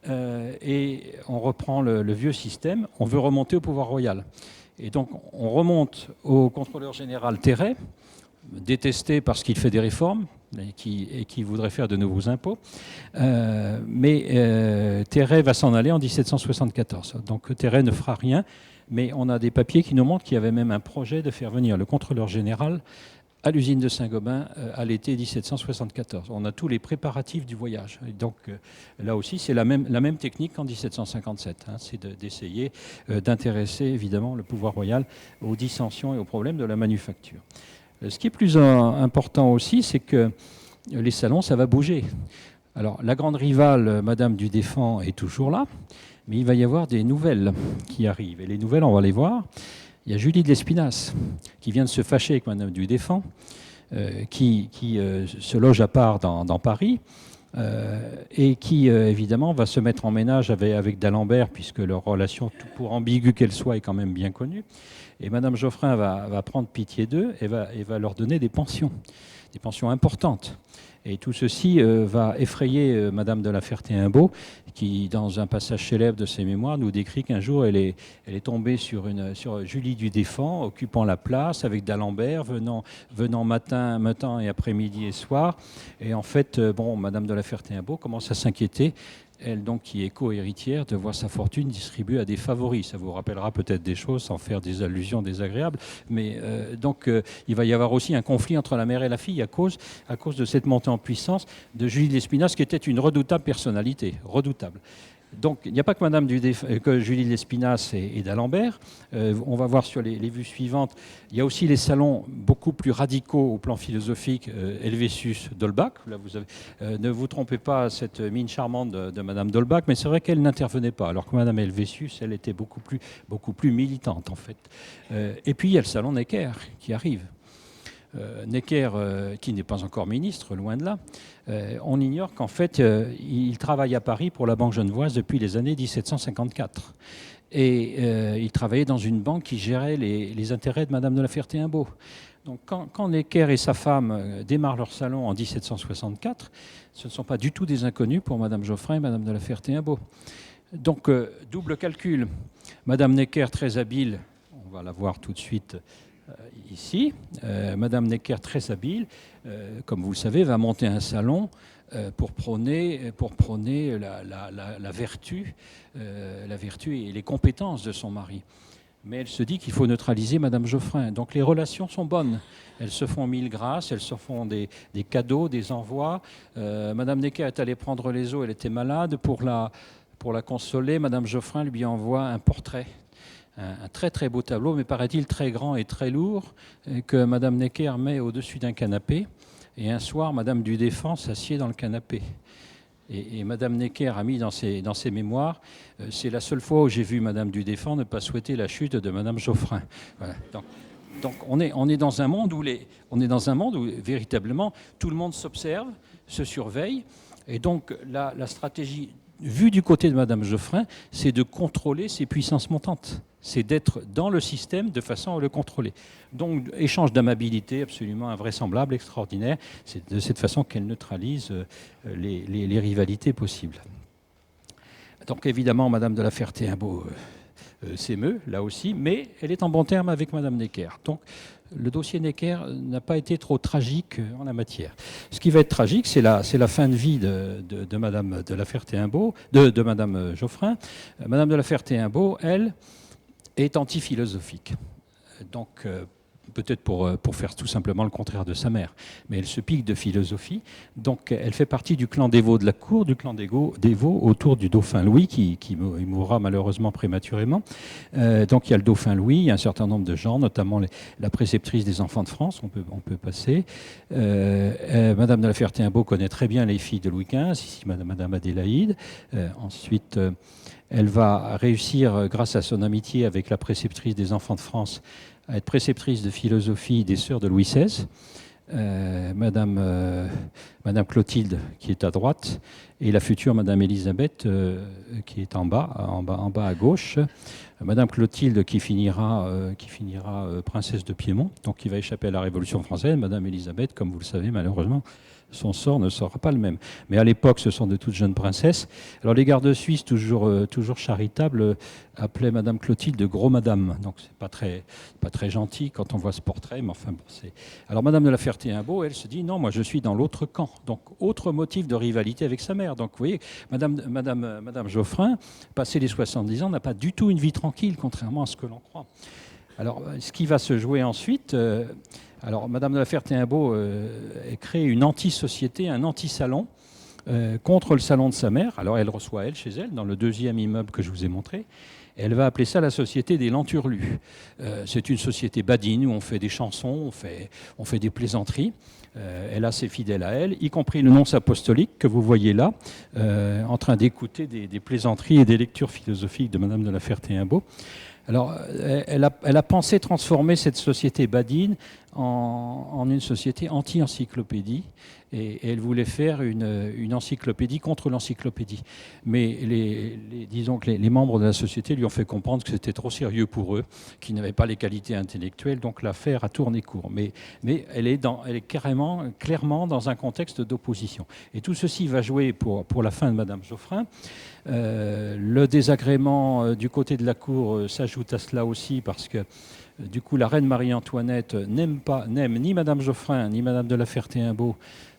Et on reprend le vieux système. On veut remonter au pouvoir royal. Et donc, on remonte au contrôleur général Terray, détesté parce qu'il fait des réformes et qui voudrait faire de nouveaux impôts. Mais Terray va s'en aller en 1774. Donc, Terray ne fera rien, mais on a des papiers qui nous montrent qu'il y avait même un projet de faire venir le contrôleur général à l'usine de Saint-Gobain à l'été 1774. On a tous les préparatifs du voyage. Et donc là aussi, c'est la même technique qu'en 1757. C'est d'essayer d'intéresser évidemment le pouvoir royal aux dissensions et aux problèmes de la manufacture. Ce qui est plus important aussi, c'est que les salons, ça va bouger. Alors la grande rivale, Madame du Défend, est toujours là, mais il va y avoir des nouvelles qui arrivent. Et les nouvelles, on va les voir. Il y a Julie de Lespinasse qui vient de se fâcher avec Madame du Défend, qui se loge à part dans Paris et qui, évidemment, va se mettre en ménage avec d'Alembert, puisque leur relation, pour ambiguë qu'elle soit, est quand même bien connue. Et Madame Geoffrin va prendre pitié d'eux et va leur donner des pensions importantes. Et tout ceci va effrayer Madame de La Ferté-Imbault, qui, dans un passage célèbre de ses mémoires, nous décrit qu'un jour, elle est tombée sur Julie du Défend, occupant la place, avec d'Alembert, venant matin et après-midi et soir. Et en fait, Madame de La Ferté-Imbault commence à s'inquiéter, elle donc qui est co-héritière, de voir sa fortune distribuée à des favoris. Ça vous rappellera peut-être des choses sans faire des allusions désagréables. Mais il va y avoir aussi un conflit entre la mère et la fille à cause de cette montée en puissance de Julie de Lespinasse, qui était une redoutable personnalité, redoutable. Donc, il n'y a pas que Julie de Lespinasse et d'Alembert. On va voir sur les vues suivantes. Il y a aussi les salons beaucoup plus radicaux au plan philosophique, Helvétius, d'Holbach. Là, ne vous trompez pas à cette mine charmante de Madame d'Holbach, mais c'est vrai qu'elle n'intervenait pas, alors que Madame Helvétius, elle était beaucoup plus militante, en fait. Et puis, il y a le salon Necker qui arrive. Necker, qui n'est pas encore ministre, loin de là, on ignore qu'en fait, il travaille à Paris pour la Banque genevoise depuis les années 1754. Et il travaillait dans une banque qui gérait les intérêts de Madame de La Ferté-Imbault. Donc quand Necker et sa femme démarrent leur salon en 1764, ce ne sont pas du tout des inconnus pour Madame Geoffrin et Madame de La Ferté-Imbault. Donc double calcul. Madame Necker, très habile, on va la voir tout de suite ici. Madame Necker, très habile, comme vous le savez, va monter un salon pour prôner la vertu et les compétences de son mari. Mais elle se dit qu'il faut neutraliser Madame Geoffrin. Donc les relations sont bonnes. Elles se font mille grâces, elles se font des cadeaux, des envois. Madame Necker est allée prendre les eaux, elle était malade. Pour la consoler, Madame Geoffrin lui envoie un portrait. Un très très beau tableau, mais paraît-il très grand et très lourd, que Madame Necker met au-dessus d'un canapé. Et un soir, Madame du Défend s'assied dans le canapé. Et Madame Necker a mis dans ses mémoires, c'est la seule fois où j'ai vu Madame du Défend ne pas souhaiter la chute de Madame Geoffrin. Voilà. Donc on est dans un monde où véritablement tout le monde s'observe, se surveille, et donc la stratégie vue du côté de Madame Geoffrin, c'est de contrôler ses puissances montantes. C'est d'être dans le système de façon à le contrôler. Donc, échange d'amabilité absolument invraisemblable, extraordinaire. C'est de cette façon qu'elle neutralise les rivalités possibles. Donc, évidemment, Madame de La Ferté-Imbault s'émeut, là aussi, mais elle est en bon terme avec Madame Necker. Donc, le dossier Necker n'a pas été trop tragique en la matière. Ce qui va être tragique, c'est la fin de vie de Madame de la Ferté-Imbaud, de Madame Geoffrin. Madame de la Ferté-Imbaud, elle, est anti-philosophique. Donc, peut-être pour faire tout simplement le contraire de sa mère. Mais elle se pique de philosophie. Donc, elle fait partie du clan des Vaux de la cour, du clan des Vaux autour du dauphin Louis, qui mourra malheureusement prématurément. Donc, il y a le dauphin Louis, il y a un certain nombre de gens, notamment la préceptrice des enfants de France, on peut passer. Madame de la Ferté-Imbaud connaît très bien les filles de Louis XV, ici Madame Adélaïde. Ensuite, elle va réussir, grâce à son amitié avec la préceptrice des enfants de France, à être préceptrice de philosophie des sœurs de Louis XVI, Madame Clotilde qui est à droite, et la future Madame Élisabeth qui est en bas à gauche. Madame Clotilde qui finira princesse de Piémont, donc qui va échapper à la Révolution française. Madame Élisabeth, comme vous le savez, malheureusement, son sort ne sera pas le même. Mais à l'époque, ce sont de toutes jeunes princesses. Alors les gardes suisses, toujours charitables, appelaient Madame Clotilde de Gros Madame. Donc c'est pas très gentil quand on voit ce portrait, mais enfin bon, c'est... Alors Madame de la Ferté-Imbaud, elle se dit non, moi je suis dans l'autre camp. Donc autre motif de rivalité avec sa mère. Donc vous voyez, Madame Geoffrin, passé les 70 ans, n'a pas du tout une vie tranquille, contrairement à ce que l'on croit. Alors ce qui va se jouer ensuite... Alors, Madame de la Ferté-Imbaud crée une anti-société, un anti-salon contre le salon de sa mère. Alors, elle reçoit, elle, chez elle, dans le deuxième immeuble que je vous ai montré. Elle va appeler ça la Société des Lenturlus. C'est une société badine où on fait des chansons, on fait des plaisanteries. Elle a ses fidèles à elle, y compris le nonce apostolique que vous voyez là, en train d'écouter des plaisanteries et des lectures philosophiques de Madame de la Ferté-Imbaud. Alors, elle a pensé transformer cette société badine en une société anti-encyclopédie, et elle voulait faire une encyclopédie contre l'encyclopédie. Mais disons que les membres de la société lui ont fait comprendre que c'était trop sérieux pour eux, qu'ils n'avaient pas les qualités intellectuelles, donc l'affaire a tourné court. Mais elle est clairement dans un contexte d'opposition. Et tout ceci va jouer pour la fin de Madame Geoffrin. Le désagrément du côté de la cour s'ajoute à cela aussi parce que du coup la reine Marie-Antoinette n'aime ni Madame Geoffrin ni Madame de la Ferté-Imbaud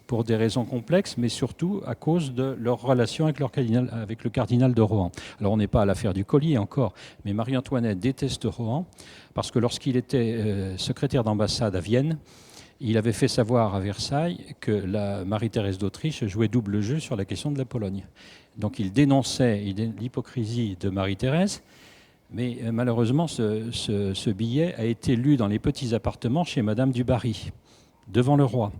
pour des raisons complexes, mais surtout à cause de leur relation avec le cardinal de Rohan. Alors on n'est pas à l'affaire du collier encore, mais Marie-Antoinette déteste Rohan parce que lorsqu'il était secrétaire d'ambassade à Vienne, il avait fait savoir à Versailles que la Marie-Thérèse d'Autriche jouait double jeu sur la question de la Pologne. Donc il dénonçait l'hypocrisie de Marie-Thérèse, mais malheureusement ce billet a été lu dans les petits appartements chez Madame du Barry, devant le roi.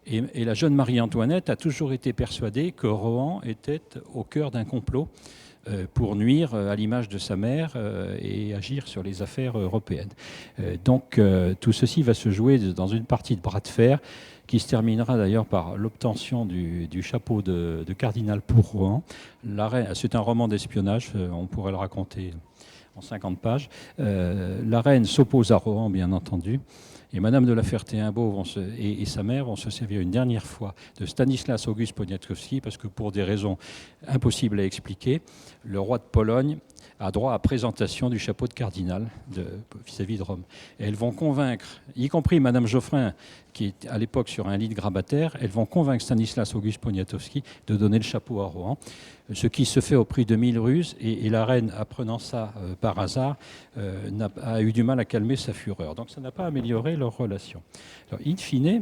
Et la jeune Marie-Antoinette a toujours été persuadée que Rohan était au cœur d'un complot pour nuire à l'image de sa mère et agir sur les affaires européennes. Donc tout ceci va se jouer dans une partie de bras de fer qui se terminera d'ailleurs par l'obtention du chapeau de cardinal pour Rohan. C'est un roman d'espionnage, on pourrait le raconter en 50 pages. La reine s'oppose à Rohan, bien entendu. Et Madame de la Ferté-Imbaud et sa mère vont se servir une dernière fois de Stanislas Auguste Poniatowski parce que pour des raisons impossibles à expliquer, le roi de Pologne a droit à présentation du chapeau de cardinal vis-à-vis de Rome. Et elles vont convaincre, y compris Madame Geoffrin, qui est à l'époque sur un lit de grabataire, elles vont convaincre Stanislas Auguste Poniatowski de donner le chapeau à Rohan, ce qui se fait au prix de 1000 ruses, et la reine, apprenant ça par hasard, a eu du mal à calmer sa fureur. Donc ça n'a pas amélioré leur relation. Alors, in fine,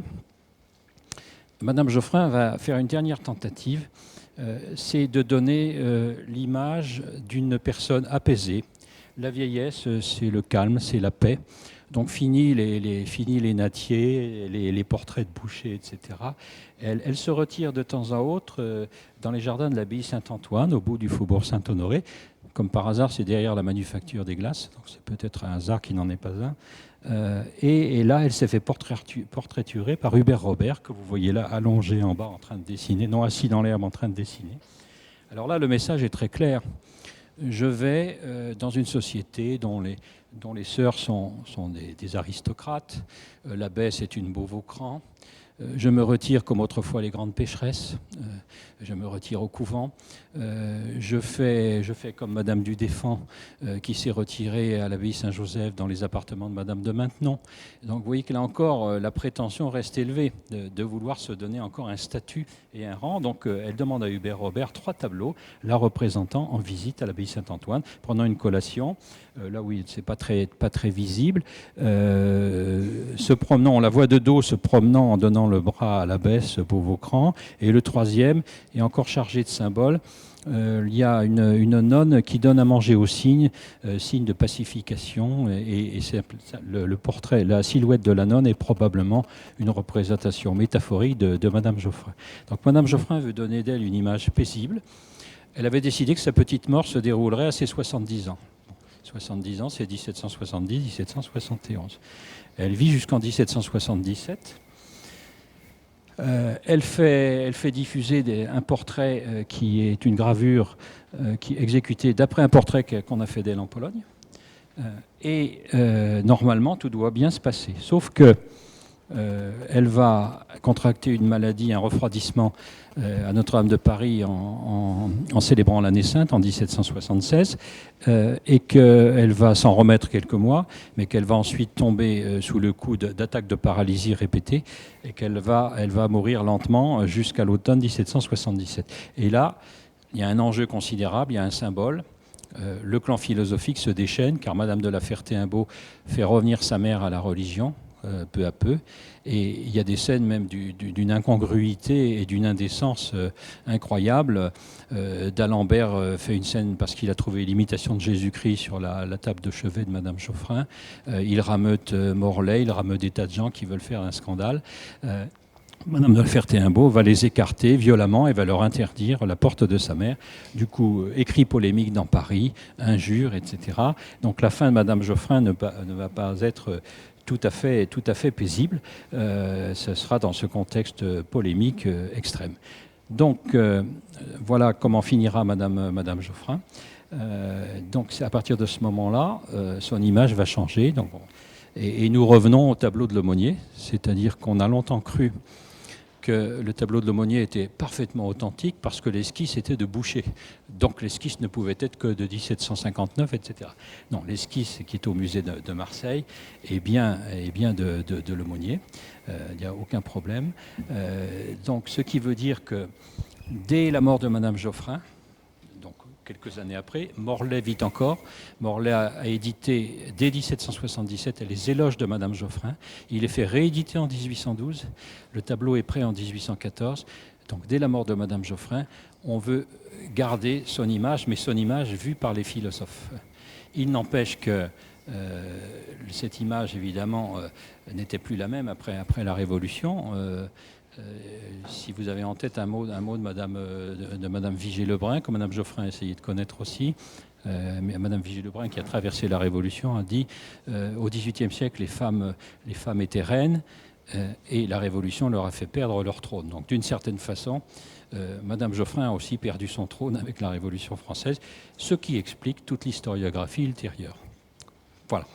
Madame Geoffrin va faire une dernière tentative, c'est de donner l'image d'une personne apaisée. La vieillesse, c'est le calme, c'est la paix. Donc fini les nattiers, les portraits de bouchers, etc. Elle se retire de temps à autre dans les jardins de l'abbaye Saint-Antoine, au bout du faubourg Saint-Honoré. Comme par hasard, c'est derrière la manufacture des glaces, donc c'est peut-être un hasard qui n'en est pas un. Et là, elle s'est fait portraiturer par Hubert Robert, que vous voyez là allongé en bas en train de dessiner, non assis dans l'herbe en train de dessiner. Alors là, le message est très clair. Je vais dans une société dont les sœurs sont des aristocrates, l'abbesse est une Beauvaucran, Je me retire comme autrefois les grandes pécheresses. Je me retire au couvent. Je fais comme Madame du Défend, qui s'est retirée à l'abbaye Saint-Joseph dans les appartements de Madame de Maintenon. Donc vous voyez que là encore, la prétention reste élevée de vouloir se donner encore un statut et un rang. Donc elle demande à Hubert Robert 3 tableaux, la représentant en visite à l'abbaye Saint-Antoine, pendant une collation. Là oui, c'est pas très visible. Se promenant, on la voit de dos, se promenant en donnant le bras à l'abbesse Beauvaucran. Et le troisième est encore chargé de symboles. Il y a une nonne qui donne à manger au cygne, signe de pacification, et c'est le portrait, la silhouette de la nonne est probablement une représentation métaphorique de Madame Geoffrin. Donc Madame Geoffrin veut donner d'elle une image paisible. Elle avait décidé que sa petite mort se déroulerait à ses 70 ans. 70 ans, c'est 1770-1771. Elle vit jusqu'en 1777. Elle fait diffuser un portrait qui est une gravure qui est exécutée d'après un portrait qu'on a fait d'elle en Pologne. Normalement, tout doit bien se passer. Sauf que elle va contracter une maladie, un refroidissement à Notre-Dame de Paris en célébrant l'année sainte en 1776, et qu'elle va s'en remettre quelques mois, mais qu'elle va ensuite tomber sous le coup d'attaques de paralysie répétées, et qu'elle va mourir lentement jusqu'à l'automne 1777. Et là, il y a un enjeu considérable, il y a un symbole. Le clan philosophique se déchaîne, car Madame de la Ferté-Imbaud fait revenir sa mère à la religion, peu à peu, et il y a des scènes même d'une incongruité et d'une indécence incroyable. D'Alembert fait une scène parce qu'il a trouvé l'imitation de Jésus-Christ sur la table de chevet de Madame Geoffrin. Il rameute Morlaix, il rameute des tas de gens qui veulent faire un scandale. Madame de la Ferté-Imbaud va les écarter violemment et va leur interdire la porte de sa mère. Du coup, écrit polémique dans Paris, injures, etc. Donc la fin de Madame Geoffrin ne va pas être tout à fait paisible. Ce sera dans ce contexte polémique extrême. Donc voilà comment finira Madame Geoffrin. Donc c'est à partir de ce moment-là, son image va changer. Donc, et nous revenons au tableau de l'aumônier, c'est-à-dire qu'on a longtemps cru que le tableau de l'aumônier était parfaitement authentique parce que l'esquisse était de Boucher. Donc l'esquisse ne pouvait être que de 1759, etc. Non, l'esquisse qui est au musée de Marseille est bien de l'aumônier. Il n'y a aucun problème. Donc ce qui veut dire que dès la mort de Madame Geoffrin, donc quelques années après, Morlaix vit encore. Morlaix a édité dès 1777 les éloges de Madame Geoffrin. Il est fait rééditer en 1812. Le tableau est prêt en 1814. Donc dès la mort de Madame Geoffrin, on veut garder son image, mais son image vue par les philosophes. Il n'empêche que cette image, évidemment, n'était plus la même après la Révolution. Si vous avez en tête un mot de Madame Vigée-Lebrun, que Madame Geoffrin a essayé de connaître aussi, mais Madame Vigée-Lebrun, qui a traversé la Révolution, a dit au XVIIIe siècle, les femmes étaient reines, et la Révolution leur a fait perdre leur trône. Donc d'une certaine façon, Madame Geoffrin a aussi perdu son trône avec la Révolution française, ce qui explique toute l'historiographie ultérieure. Voilà.